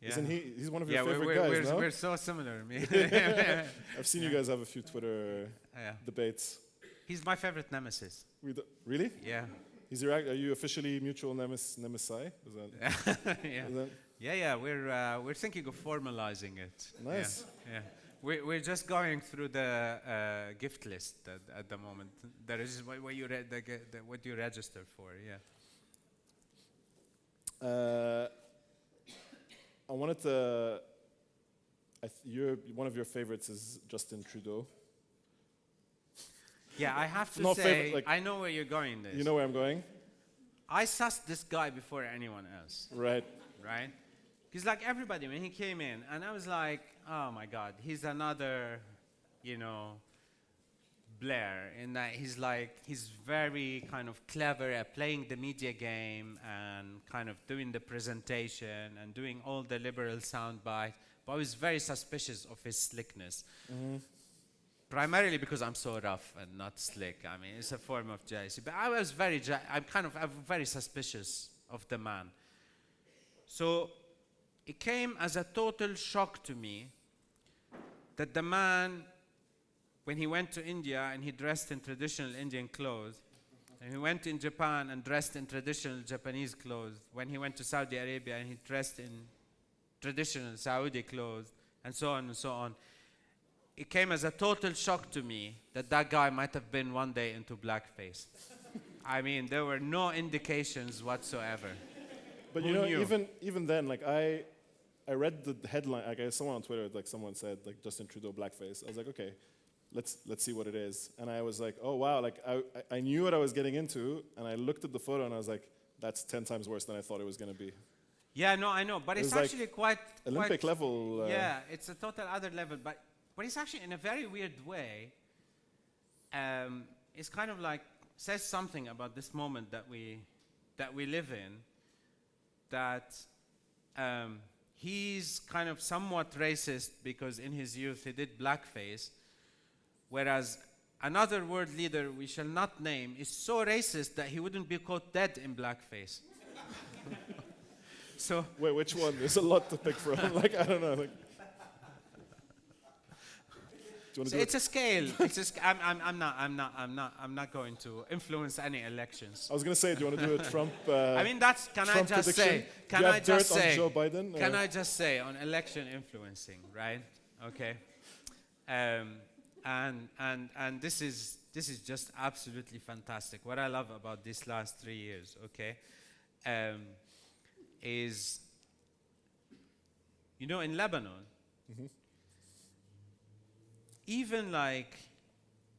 B: Yeah.
A: Isn't he? He's one of your
B: Yeah,
A: favorite guys, no?
B: we're so similar.
A: I've seen you guys have a few Twitter
B: Yeah.
A: debates.
B: He's my favorite nemesis.
A: Really?
B: Yeah.
A: He's your, are you officially mutual nemesi? Is that,
B: Yeah.
A: is that
B: Yeah. We're thinking of formalizing it.
A: nice?
B: Yeah. We're just going through the gift list at the moment. There is what you what you register for. Yeah.
A: I wanted to. One of your favorites is Justin Trudeau.
B: Yeah, I have to
A: Not
B: say,
A: favorite, like-
B: I know where you're going. This.
A: You know where I'm going,
B: I sussed this guy before anyone else.
A: right?
B: Right? Because like everybody, when he came in, and I was like, oh my God, he's another, Blair, in that he's very kind of clever at playing the media game and kind of doing the presentation and doing all the liberal soundbite. But I was very suspicious of his slickness. Primarily because I'm so rough and not slick. I mean, it's a form of jealousy. But I'm very suspicious of the man. So it came as a total shock to me that the man, when he went to India and he dressed in traditional Indian clothes, and he went in Japan and dressed in traditional Japanese clothes, when he went to Saudi Arabia and he dressed in traditional Saudi clothes, and so on and so on, it came as a total shock to me that that guy might have been one day into blackface. I mean, there were no indications whatsoever.
A: But
B: Who knew?
A: even then, like I read the headline. Like someone on Twitter, like someone said, like Justin Trudeau blackface. I was like, okay, let's see what it is. And I was like, oh wow, like I knew what I was getting into, and I looked at the photo and I was like, that's 10 times worse than I thought it was gonna be.
B: Yeah, no, I know, but
A: It
B: it's
A: was like
B: actually quite
A: Olympic level.
B: yeah, it's a total other level, but it's actually in a very weird way. It's kind of like says something about this moment that we live in. That he's kind of somewhat racist because in his youth he did blackface, whereas another world leader we shall not name is so racist that he wouldn't be caught dead in blackface. So
A: Wait, which one? There's a lot to pick from. Like I don't know. Like, do you want to do
B: it's a scale. I'm not going to influence any elections.
A: I was gonna say, do you want to do a Trump?
B: I mean, that's. Can I
A: Trump
B: just
A: prediction?
B: say? Can
A: Do you
B: I
A: have
B: just
A: dirt on
B: say?
A: Joe Biden?
B: Can I just say on election influencing, right? Okay. And this is just absolutely fantastic. What I love about these last 3 years, okay, is in Lebanon. Even like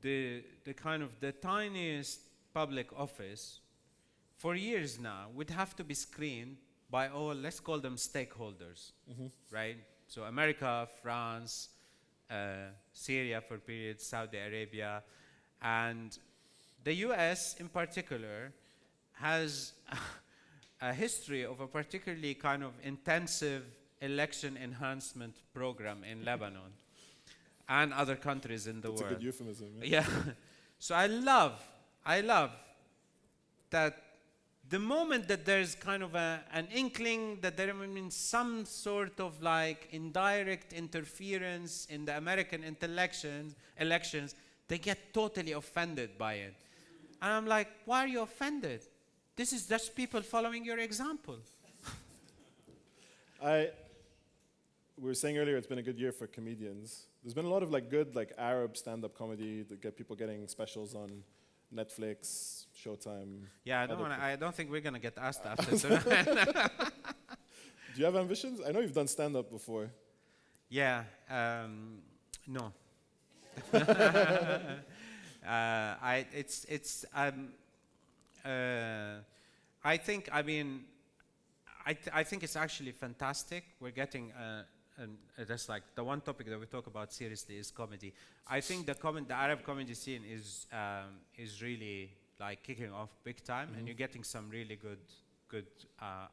B: the kind of the tiniest public office, for years now, would have to be screened by all, let's call them stakeholders, right? So America, France, Syria for periods, Saudi Arabia, and the US in particular has a history of a particularly kind of intensive election enhancement program in Lebanon. And other countries in the
A: That's
B: world.
A: a good euphemism.
B: Yeah. So I love that the moment that there's kind of an inkling that there means some sort of like indirect interference in the American elections, they get totally offended by it. And I'm like, why are you offended? This is just people following your example.
A: We were saying earlier it's been a good year for comedians. There's been a lot of like good like Arab stand-up comedy that get people getting specials on Netflix, Showtime.
B: Yeah, I don't think we're gonna get asked after tonight.
A: Do you have ambitions? I know you've done stand-up before.
B: Yeah, no. I think it's actually fantastic. We're getting that's like the one topic that we talk about seriously is comedy. I think the Arab comedy scene is really like kicking off big time, and you're getting some really good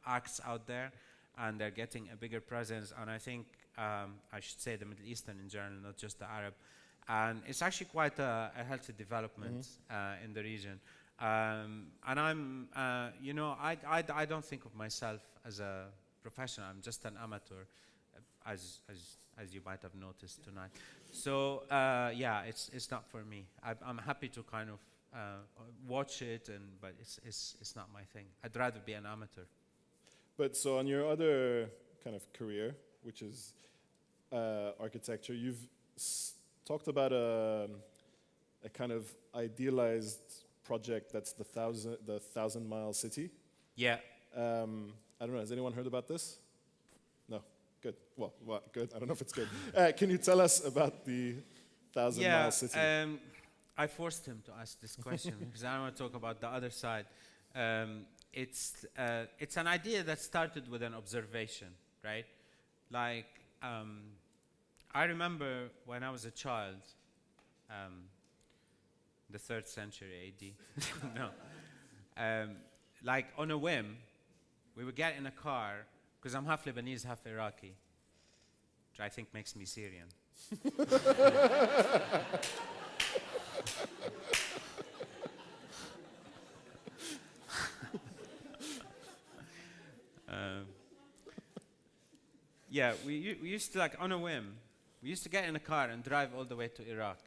B: acts out there, and they're getting a bigger presence. And I think I should say the Middle Eastern in general, not just the Arab, and it's actually quite a healthy development in the region. And I'm, I don't think of myself as a professional. I'm just an amateur, as you might have noticed tonight. So yeah, it's not for me. I'm happy to kind of watch it, but it's not my thing. I'd rather be an amateur.
A: But so on your other kind of career, which is architecture, you've talked about a kind of idealized project that's the 1,000-mile city.
B: Yeah.
A: I don't know, has anyone heard about this? No, good. Well, good, I don't know if it's good. Can you tell us about the 1,000-mile city?
B: I forced him to ask this question because I want to talk about the other side. It's an idea that started with an observation, right? Like, I remember when I was a child, the 3rd century AD, no. Like on a whim, we would get in a car, because I'm half Lebanese, half Iraqi, which I think makes me Syrian. Yeah, we used to, like, on a whim, we used to get in a car and drive all the way to Iraq.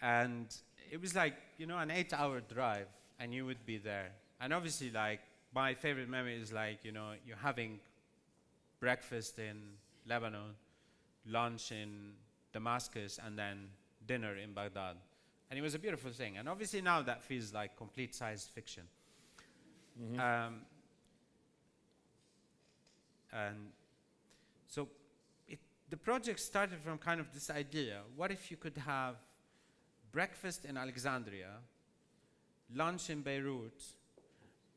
B: And it was like, you know, an 8-hour drive, and you would be there. And obviously, like, my favorite memory is, like, you know, you're having breakfast in Lebanon, lunch in Damascus, and then dinner in Baghdad. And it was a beautiful thing. And obviously now that feels like complete science fiction. And so the project started from kind of this idea: what if you could have breakfast in Alexandria, lunch in Beirut,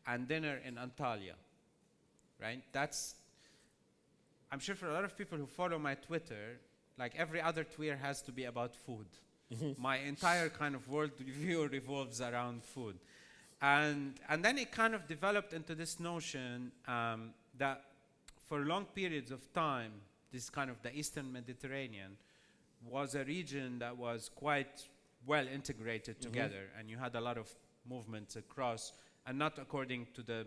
B: and dinner in Antalya, right? I'm sure for a lot of people who follow my Twitter, like every other tweet has to be about food. My entire kind of world view revolves around food. And then it kind of developed into this notion that for long periods of time, this kind of the Eastern Mediterranean was a region that was quite well integrated together, and you had a lot of movements across, and not according to the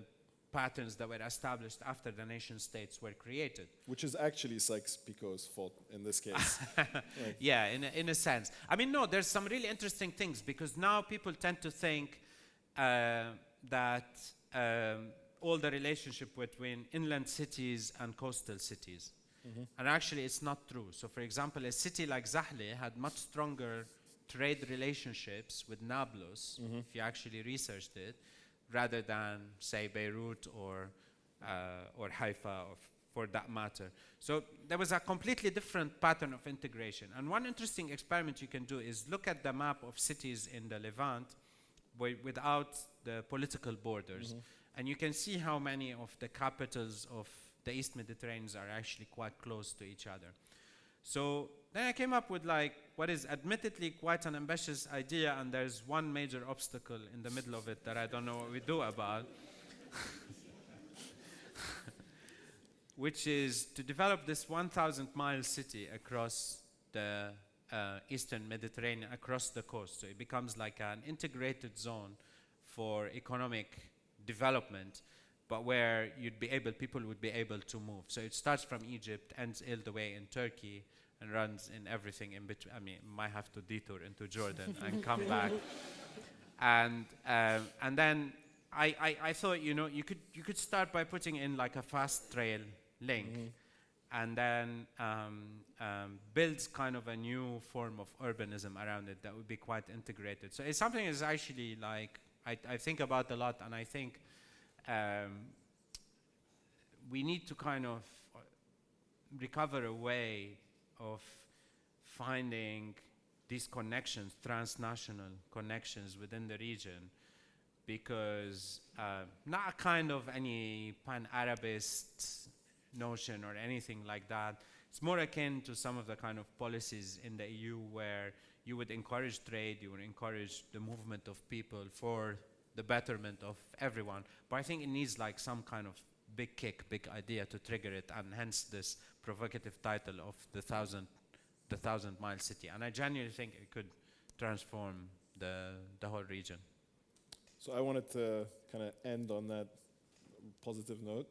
B: patterns that were established after the nation states were created.
A: Which is actually Sykes-Picot's fault in this case. Like,
B: yeah, in a sense. I mean, no, there's some really interesting things, because now people tend to think that all the relationship between inland cities and coastal cities. And actually it's not true. So for example, a city like Zahle had much stronger trade relationships with Nablus, if you actually researched it, rather than, say, Beirut or Haifa, or for that matter. So there was a completely different pattern of integration. And one interesting experiment you can do is look at the map of cities in the Levant without the political borders. And you can see how many of the capitals of the East Mediterranean are actually quite close to each other. So then I came up with, like, what is admittedly quite an ambitious idea, and there's one major obstacle in the middle of it that I don't know what we do about, which is to develop this 1,000-mile city across the Eastern Mediterranean, across the coast. So it becomes like an integrated zone for economic development, but where people would be able to move. So it starts from Egypt, ends all the way in Turkey, and runs in everything in between. I mean, might have to detour into Jordan and come back. And then I thought, you know, you could start by putting in like a fast trail link, and then build kind of a new form of urbanism around it that would be quite integrated. So it's something that's actually, like, I think about a lot, and I think we need to kind of recover a way of finding these connections, transnational connections within the region, because not kind of any pan-Arabist notion or anything like that. It's more akin to some of the kind of policies in the EU where you would encourage trade, you would encourage the movement of people for the betterment of everyone. But I think it needs like some kind of big kick, big idea to trigger it, and hence this provocative title of the 1,000-mile city. And I genuinely think it could transform the whole region.
A: So I wanted to kind of end on that positive note.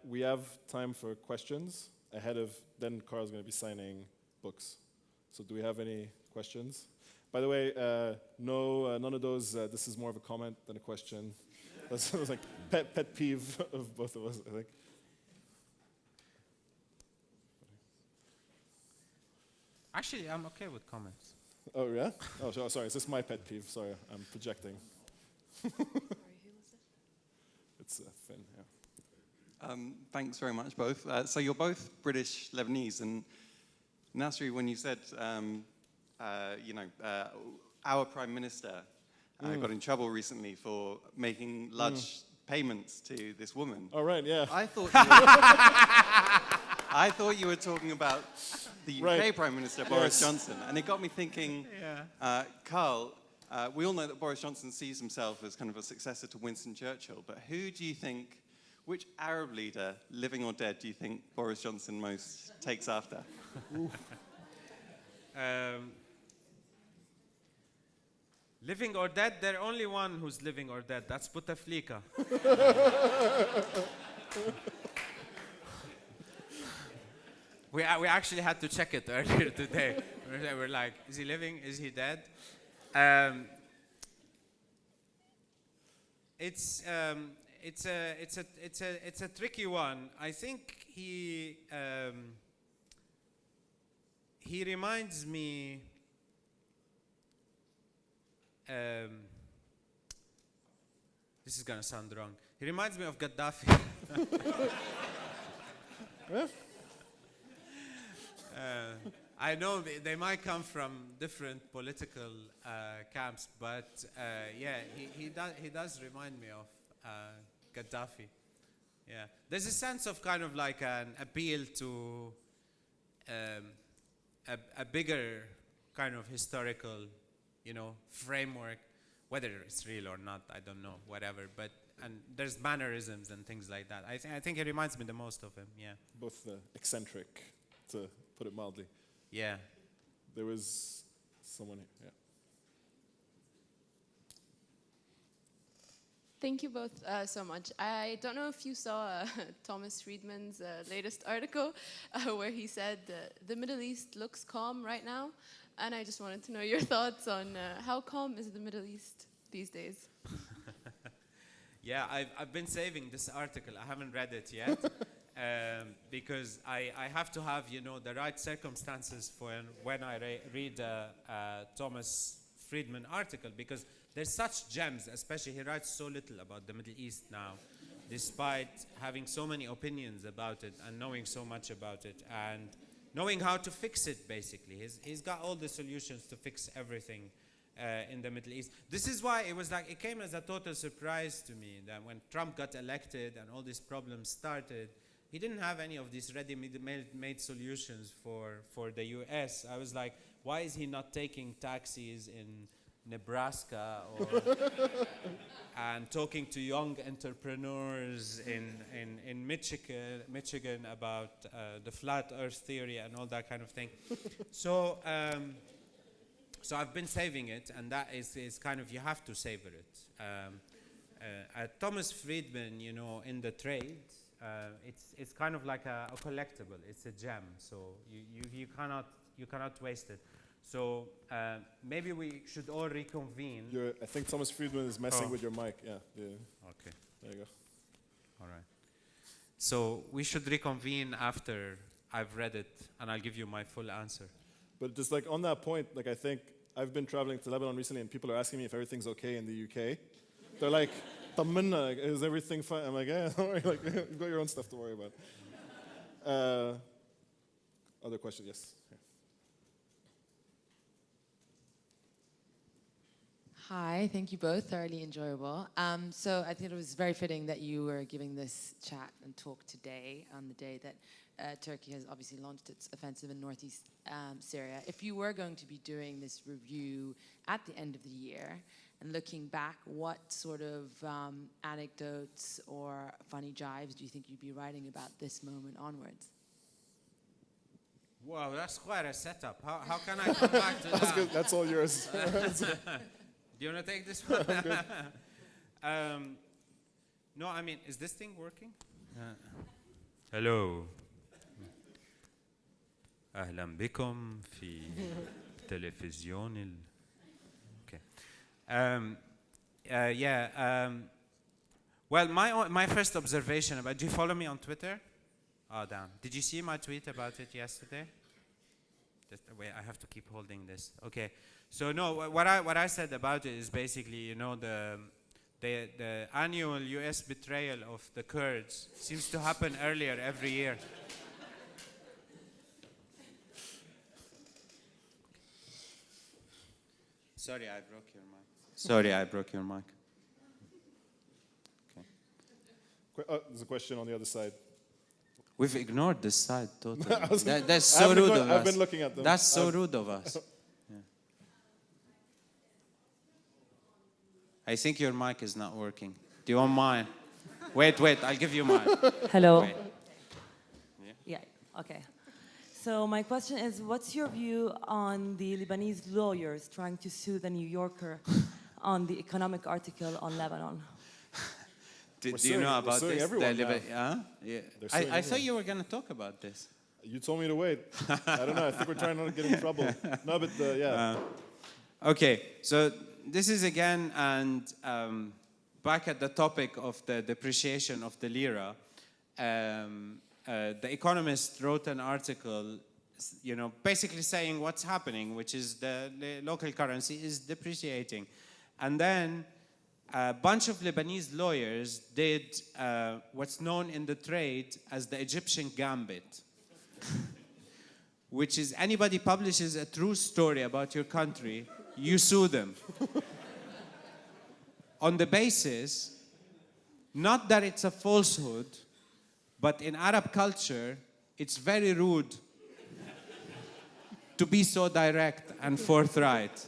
A: We have time for questions ahead of, then Karl's going to be signing books. So do we have any questions? By the way, no, none of those, this is more of a comment than a question. That was like pet peeve of both of us, I think.
B: Actually, I'm okay with comments.
A: Oh, yeah? Oh, sorry, is this my pet peeve? Sorry, I'm projecting.
C: Sorry, who was it?
A: It's Finn, yeah.
D: Thanks very much, both. So you're both British-Lebanese, and Nasri, when you said, our Prime Minister got in trouble recently for making large payments to this woman.
A: Oh, right, yeah.
D: I thought you were talking about the UK Prime Minister, Boris Johnson, and it got me thinking, Karl, we all know that Boris Johnson sees himself as kind of a successor to Winston Churchill, but who do you think, which Arab leader, living or dead, do you think Boris Johnson most takes after?
B: Living or dead, there's only one who's living or dead. That's Bouteflika. We actually had to check it earlier today. We're like, is he living? Is he dead? It's a tricky one. I think he reminds me. This is gonna sound wrong. He reminds me of Gaddafi. I know they might come from different political camps, but he does remind me of Gaddafi. Yeah, there's a sense of kind of like an appeal to a bigger kind of historical, framework, whether it's real or not, I don't know, whatever. But and there's mannerisms and things like that. I think it reminds me the most of him. Yeah.
A: Both eccentric, to put it mildly.
B: Yeah.
A: There was someone here. Yeah.
C: Thank you both so much. I don't know if you saw Thomas Friedman's latest article where he said the Middle East looks calm right now. And I just wanted to know your thoughts on how calm is the Middle East these days?
B: Yeah, I've been saving this article. I haven't read it yet because I have to have the right circumstances for when I read Thomas Friedman article, because there's such gems, especially he writes so little about the Middle East now, despite having so many opinions about it and knowing so much about it and knowing how to fix it, basically. He's got all the solutions to fix everything in the Middle East. This is why it came as a total surprise to me that when Trump got elected and all these problems started, he didn't have any of these ready-made solutions for the US. I was like, why is he not taking taxis in Nebraska and talking to young entrepreneurs in Michigan about the flat earth theory and all that kind of thing. So I've been saving it, and that is kind of, you have to savor it. Thomas Friedman, in the trade, it's kind of like a collectible. It's a gem, so you cannot waste it. So maybe we should all reconvene.
A: I think Thomas Friedman is messing with your mic. Yeah.
B: Okay.
A: There you go.
B: All right. So we should reconvene after I've read it, and I'll give you my full answer.
A: But just like on that point, like I think I've been traveling to Lebanon recently, and people are asking me if everything's okay in the UK. They're like, "Tamanna, is everything fine?" I'm like, "Yeah, don't worry. Like, you've got your own stuff to worry about." Other question? Yes. Yeah.
E: Hi, thank you both, thoroughly enjoyable. So I think it was very fitting that you were giving this chat and talk today on the day that Turkey has obviously launched its offensive in northeast Syria. If you were going to be doing this review at the end of the year and looking back, what sort of anecdotes or funny jives do you think you'd be writing about this moment onwards?
B: Wow, that's quite a setup. How can I come back to that?
A: That's good. That's all yours.
B: Do you want to take this one? No, I mean, is this thing working? Hello. أهلا بكم في تلفزيون Okay. Well, my first observation about. Do you follow me on Twitter? Oh, damn. Did you see my tweet about it yesterday? Wait, I have to keep holding this. Okay. So no, what I said about it is basically, you know, the annual U.S. betrayal of the Kurds seems to happen earlier every year. Sorry, I broke your mic. Sorry, I broke your mic. Okay.
A: There's a question on the other side.
B: We've ignored this side totally. That's so rude of us.
A: I've been looking at them.
B: That's so rude of us. Yeah. I think your mic is not working. Do you want mine? Wait, I'll give you mine.
F: Hello.
B: Wait.
F: Yeah, okay. So my question is, what's your view on the Lebanese lawyers trying to sue the New Yorker on the economic article on Lebanon?
B: Do you know about this?
A: Everyone
B: Yeah. I thought you were going to talk about this.
A: You told me to wait. I don't know. I think we're trying not to get in trouble. No, but yeah.
B: Okay, so this is again, and back at the topic of the depreciation of the lira. The Economist wrote an article, you know, basically saying what's happening, which is the local currency is depreciating. And then a bunch of Lebanese lawyers did what's known in the trade as the Egyptian Gambit, which is anybody publishes a true story about your country, you sue them. On the basis, not that it's a falsehood, but in Arab culture, it's very rude to be so direct and forthright.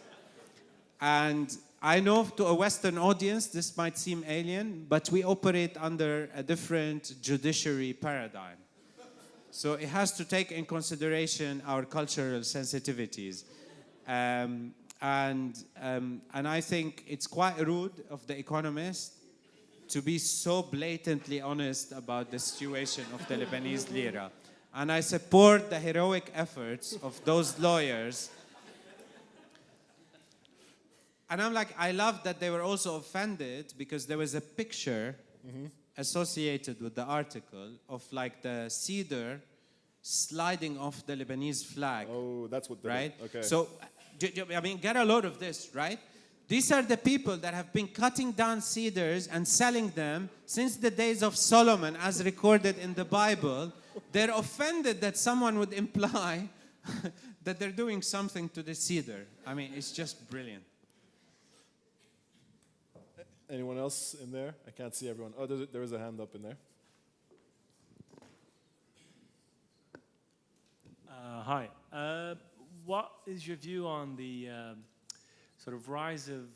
B: And I know to a Western audience this might seem alien, but we operate under a different judiciary paradigm. So it has to take in consideration our cultural sensitivities. And I think it's quite rude of The Economist to be so blatantly honest about the situation of the Lebanese lira. And I support the heroic efforts of those lawyers. And I'm like, I love that they were also offended because there was a picture associated with the article of like the cedar sliding off the Lebanese flag.
A: Oh, that's what they
B: right?
A: did. Okay.
B: So, I mean, get a load of this, right? These are the people that have been cutting down cedars and selling them since the days of Solomon, as recorded in the Bible. They're offended that someone would imply that they're doing something to the cedar. I mean, it's just brilliant.
A: Anyone else in there? I can't see everyone. Oh, there is a hand up in there.
G: Hi. What is your view on the sort of rise of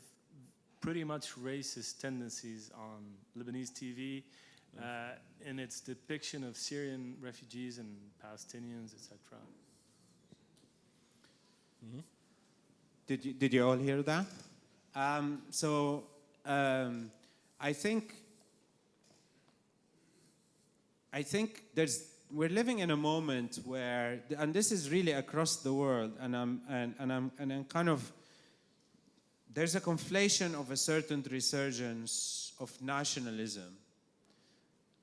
G: pretty much racist tendencies on Lebanese TV in its depiction of Syrian refugees and Palestinians, etc.?
B: Did you all hear that? I think we're living in a moment where, and this is really across the world, and I'm kind of, there's a conflation of a certain resurgence of nationalism,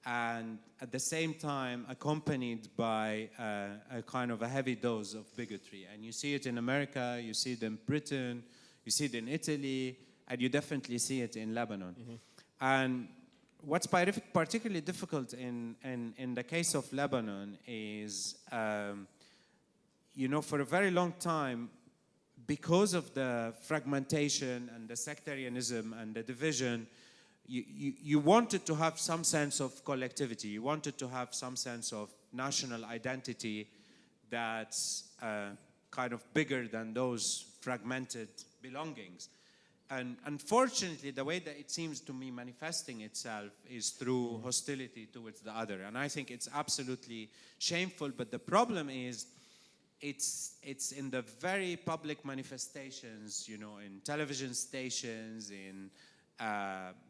B: and at the same time accompanied by a kind of a heavy dose of bigotry. And you see it in America, you see it in Britain, you see it in Italy, and you definitely see it in Lebanon. And what's particularly difficult in the case of Lebanon is, for a very long time, because of the fragmentation and the sectarianism and the division, you wanted to have some sense of collectivity. You wanted to have some sense of national identity that's kind of bigger than those fragmented belongings. And unfortunately, the way that it seems to me manifesting itself is through hostility towards the other. And I think it's absolutely shameful. But the problem is, it's in the very public manifestations, in television stations, in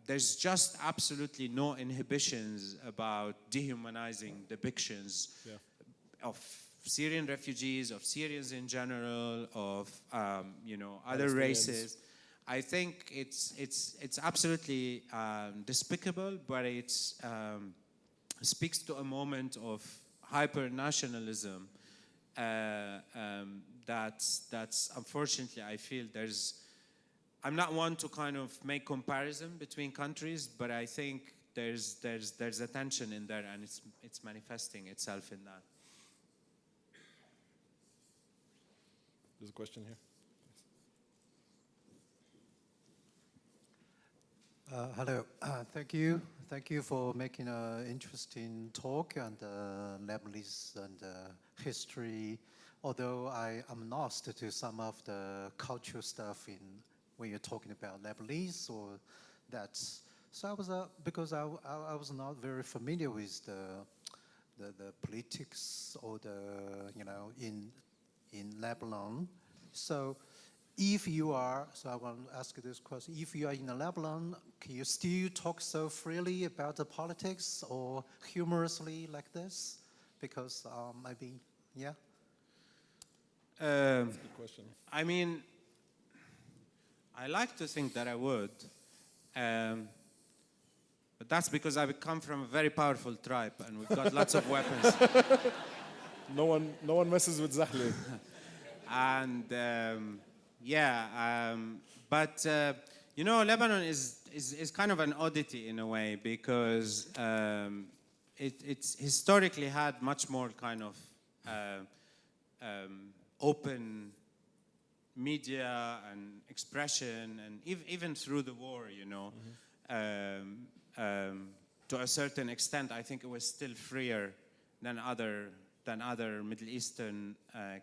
B: there's just absolutely no inhibitions about dehumanizing depictions of Syrian refugees, of Syrians in general, of other races. I think it's absolutely despicable, but it speaks to a moment of hyper-nationalism that's unfortunately, I feel I'm not one to kind of make comparison between countries, but I think there's a tension in there, and it's manifesting itself in that.
A: There's a question here.
H: Hello. Thank you. Thank you for making an interesting talk on Lebanese and history. Although I am lost to some of the cultural stuff when you're talking about Lebanese or that. So I was because I was not very familiar with the politics or in Lebanon. So if you are, so I want to ask you this question, if you are in Lebanon, can you still talk so freely about the politics or humorously like this? Because maybe, yeah?
A: That's a good question.
B: I mean, I like to think that I would. But that's because I come from a very powerful tribe and we've got lots of weapons.
A: No one messes with Zahli.
B: And but Lebanon is kind of an oddity in a way because it's historically had much more kind of open media and expression, and even through the war, to a certain extent, I think it was still freer than other Middle Eastern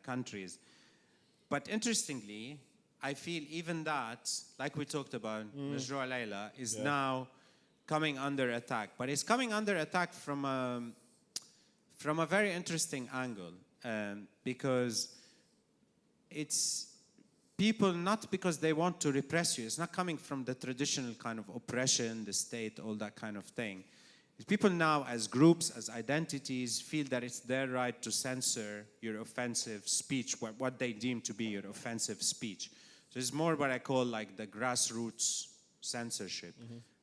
B: countries. But interestingly, I feel even that, like we talked about, Nasri Atallah is now coming under attack. But it's coming under attack from a very interesting angle, because it's people not because they want to repress you. It's not coming from the traditional kind of oppression, the state, all that kind of thing. It's people now as groups, as identities, feel that it's their right to censor your offensive speech, what they deem to be your offensive speech. So it's more what I call like the grassroots censorship.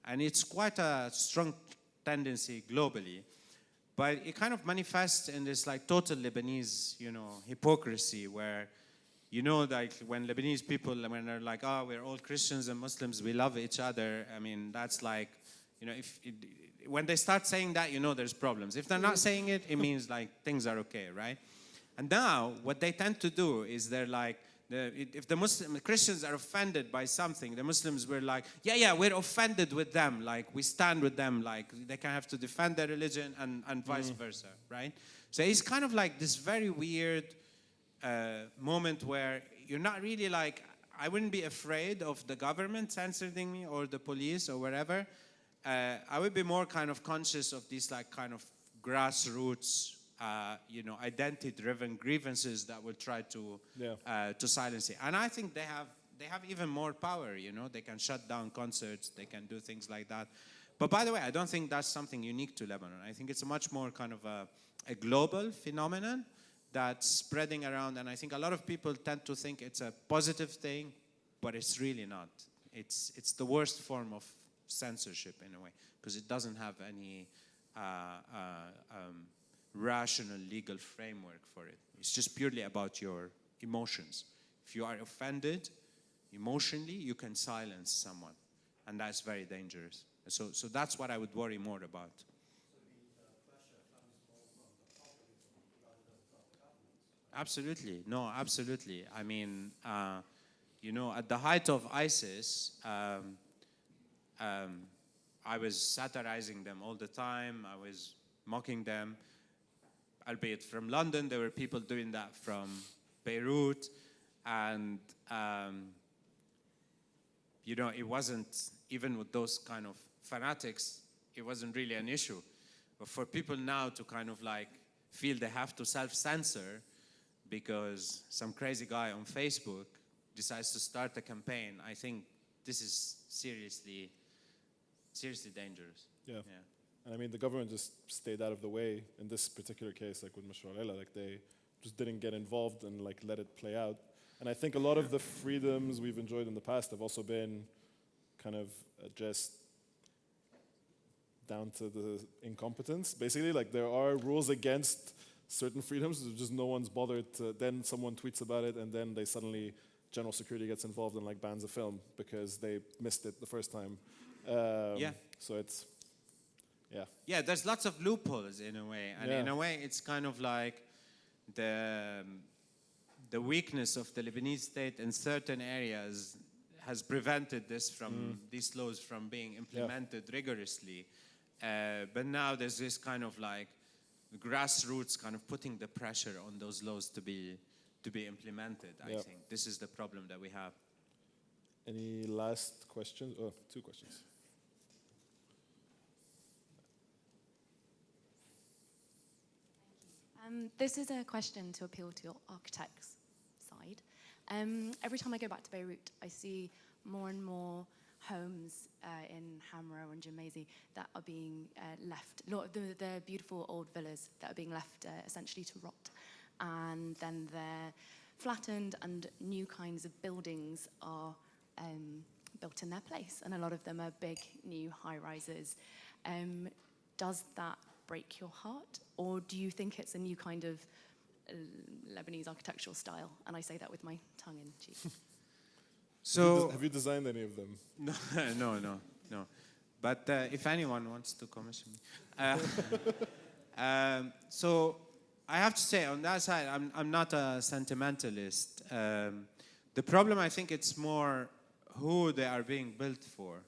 B: And it's quite a strong tendency globally. But it kind of manifests in this like total Lebanese, hypocrisy where, like when Lebanese people, when they're like, oh, we're all Christians and Muslims, we love each other. I mean, that's like, when they start saying that, there's problems. If they're not saying it, it means like things are okay, right? And now what they tend to do is they're like, if the Christians are offended by something, the Muslims were like, yeah, we're offended with them. Like, we stand with them. Like, they can have to defend their religion and vice versa, right? So it's kind of like this very weird moment where you're not really like, I wouldn't be afraid of the government censoring me or the police or whatever. I would be more kind of conscious of these like kind of grassroots, identity-driven grievances that will try to silence it. And I think they have even more power. They can shut down concerts, they can do things like that. But by the way, I don't think that's something unique to Lebanon. I think it's a much more kind of a global phenomenon that's spreading around. And I think a lot of people tend to think it's a positive thing, but it's really not. It's the worst form of censorship in a way, because it doesn't have any rational legal framework for it. It's just purely about your emotions. If you are offended emotionally, you can silence someone, and that's very dangerous. So that's what I would worry more about. Absolutely. No, absolutely. I mean, at the height of ISIS, I was satirizing them all the time. I was mocking them, albeit from London. There were people doing that from Beirut. And, it wasn't, even with those kind of fanatics, it wasn't really an issue. But for people now to kind of like feel they have to self-censor because some crazy guy on Facebook decides to start a campaign, I think this is seriously seriously dangerous.
A: Yeah. And I mean, the government just stayed out of the way in this particular case, like with Nasri Atallah, like they just didn't get involved and like let it play out. And I think a lot of the freedoms we've enjoyed in the past have also been kind of just down to the incompetence. Basically, like there are rules against certain freedoms, just no one's bothered to, then someone tweets about it and then they suddenly, general security gets involved and like bans a film because they missed it the first time. So it's,
B: Yeah, there's lots of loopholes in a way. And in a way, it's kind of like the weakness of the Lebanese state in certain areas has prevented this from, these laws from being implemented rigorously. But now there's this kind of like grassroots kind of putting the pressure on those laws to be implemented, I think. This is the problem that we have.
A: Any last questions? Oh, 2 questions.
I: This is a question to appeal to your architect's side. Every time I go back to Beirut, I see more and more homes in Hamra and Jumeirah that are being left, the beautiful old villas that are being left essentially to rot. And then they're flattened and new kinds of buildings are built in their place. And a lot of them are big, new high-rises. Does that break your heart? Or do you think it's a new kind of Lebanese architectural style? And I say that with my tongue in cheek.
B: So
A: have you designed any of them?
B: No. But if anyone wants to commission me. So I have to say, on that side, I'm not a sentimentalist. The problem, I think, it's more who they are being built for.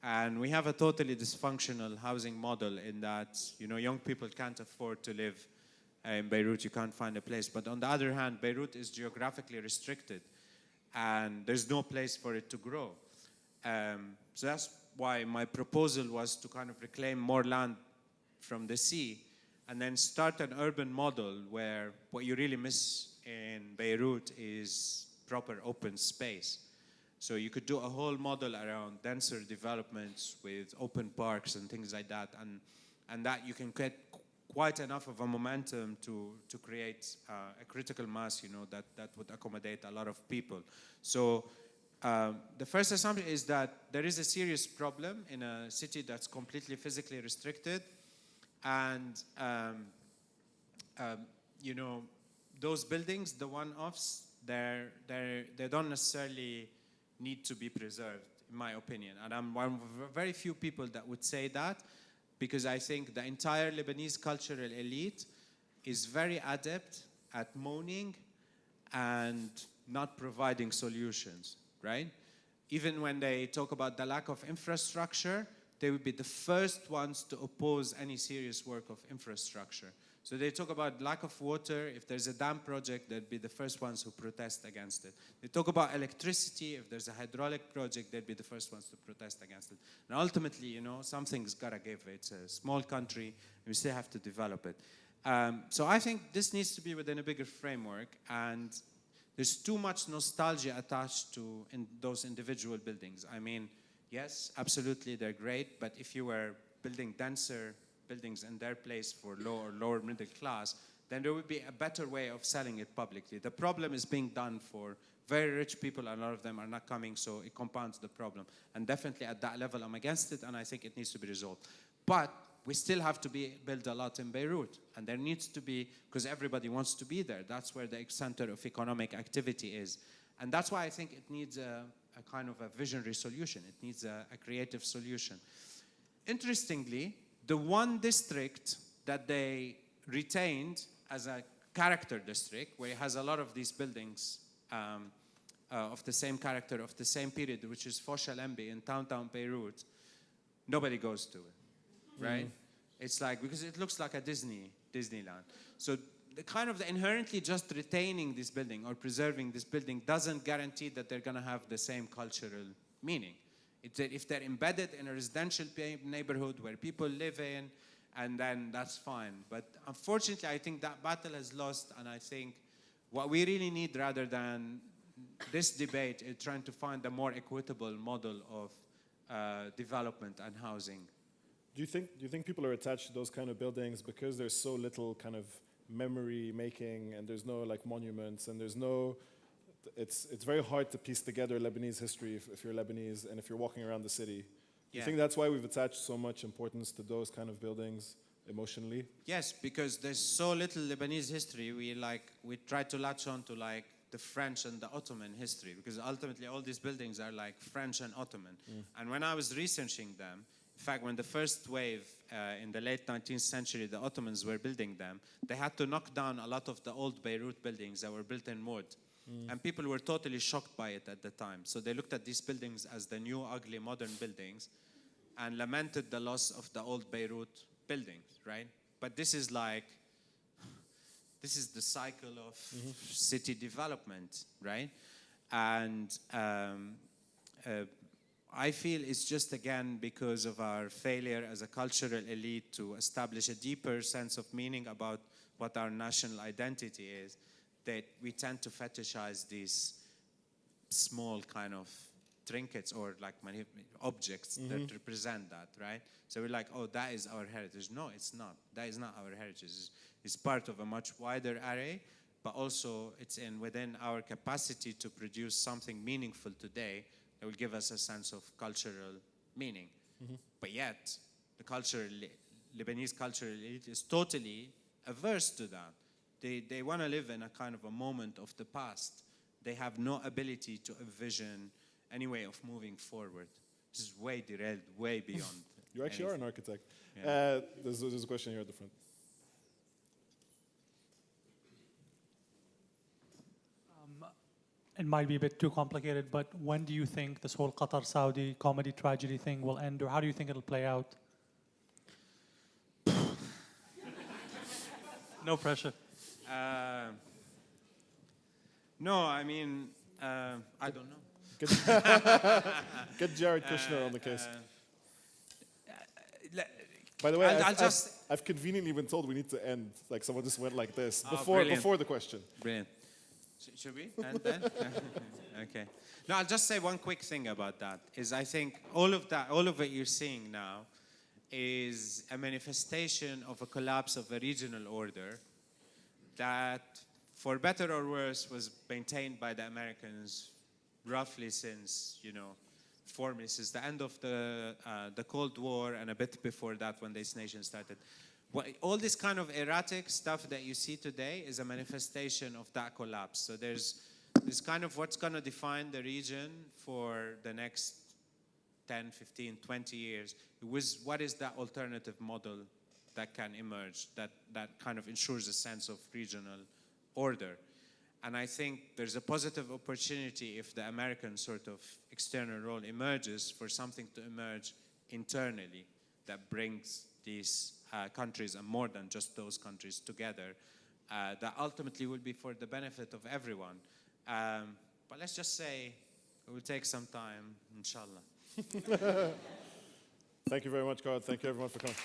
B: And we have a totally dysfunctional housing model in that, young people can't afford to live in Beirut. You can't find a place. But on the other hand, Beirut is geographically restricted. And there's no place for it to grow. So that's why my proposal was to kind of reclaim more land from the sea and then start an urban model where what you really miss in Beirut is proper open space. So you could do a whole model around denser developments with open parks and things like that, and that you can get quite enough of a momentum to create a critical mass, that would accommodate a lot of people. So the first assumption is that there is a serious problem in a city that's completely physically restricted, and those buildings, the one-offs, they don't necessarily need to be preserved, in my opinion. And I'm one of very few people that would say that, because I think the entire Lebanese cultural elite is very adept at moaning and not providing solutions, right? Even when they talk about the lack of infrastructure, they would be the first ones to oppose any serious work of infrastructure. So they talk about lack of water. If there's a dam project, they'd be the first ones who protest against it. They talk about electricity. If there's a hydraulic project, they'd be the first ones to protest against it. And ultimately, something's got to give. It's a small country, and we still have to develop it. So I think this needs to be within a bigger framework, and there's too much nostalgia attached to those individual buildings. I mean, yes, absolutely, they're great, but if you were building denser buildings in their place for lower middle class, then there would be a better way of selling it publicly. The problem is being done for very rich people, and a lot of them are not coming, so it compounds the problem. And definitely at that level, I'm against it, and I think it needs to be resolved. But we still have to build a lot in Beirut, and there needs to be, because everybody wants to be there. That's where the center of economic activity is. And that's why I think it needs a kind of a visionary solution. It needs a creative solution. Interestingly, the one district that they retained as a character district, where it has a lot of these buildings of the same character, of the same period, which is Foch el-Embi in downtown Beirut, nobody goes to it, right? It's like, because it looks like a Disneyland. So the inherently just retaining this building or preserving this building doesn't guarantee that they're going to have the same cultural meaning. If they're embedded in a residential neighborhood where people live in, and then that's fine. But unfortunately, I think that battle has lost, and I think what we really need, rather than this debate, is trying to find a more equitable model of development and housing.
A: Do you think people are attached to those kind of buildings because there's so little kind of memory making, and there's no like monuments, and there's no, it's very hard to piece together Lebanese history if you're Lebanese and if you're walking around the city. Do you think that's why we've attached so much importance to those kind of buildings emotionally?
B: Yes, because there's so little Lebanese history. We try to latch on to like the French and the Ottoman history, because ultimately all these buildings are like French and Ottoman. And when I was researching them, in fact, when the first wave in the late 19th century, the Ottomans were building them, they had to knock down a lot of the old Beirut buildings that were built in wood. And people were totally shocked by it at the time. So they looked at these buildings as the new, ugly, modern buildings and lamented the loss of the old Beirut buildings, right? But this is the cycle of city development, right? And I feel it's just, again, because of our failure as a cultural elite to establish a deeper sense of meaning about what our national identity is, that we tend to fetishize these small kind of trinkets or like objects that represent that, right? So we're like, oh, that is our heritage. No, it's not. That is not our heritage. It's part of a much wider array, but also it's within our capacity to produce something meaningful today that will give us a sense of cultural meaning. But yet, the Lebanese cultural elite is totally averse to that. They want to live in a kind of a moment of the past. They have no ability to envision any way of moving forward. This is way derailed, way beyond.
A: You actually are an architect.
B: Yeah.
A: There's a question here at the front.
J: It might be a bit too complicated, but when do you think this whole Qatar-Saudi comedy tragedy thing will end, or how do you think it'll play out? No pressure.
B: No, I mean, I don't know.
A: Get Jared Kushner on the case. By the way, I've conveniently been told we need to end. Like someone just went like this before the question.
B: Brilliant. Should we end then? Okay. No, I'll just say one quick thing about that. Is I think all of what you're seeing now is a manifestation of a collapse of a regional order that, for better or worse, was maintained by the Americans roughly since, formally since the end of the Cold War and a bit before that when this nation started. All this kind of erratic stuff that you see today is a manifestation of that collapse. So there's this kind of what's going to define the region for the next 10, 15, 20 years. What is that alternative model that can emerge that kind of ensures a sense of regional order? And I think there's a positive opportunity if the American sort of external role emerges for something to emerge internally that brings these countries, and more than just those countries, together, that ultimately will be for the benefit of everyone. But let's just say it will take some time, inshallah.
A: Thank you very much, Karl. Thank you, everyone, for coming.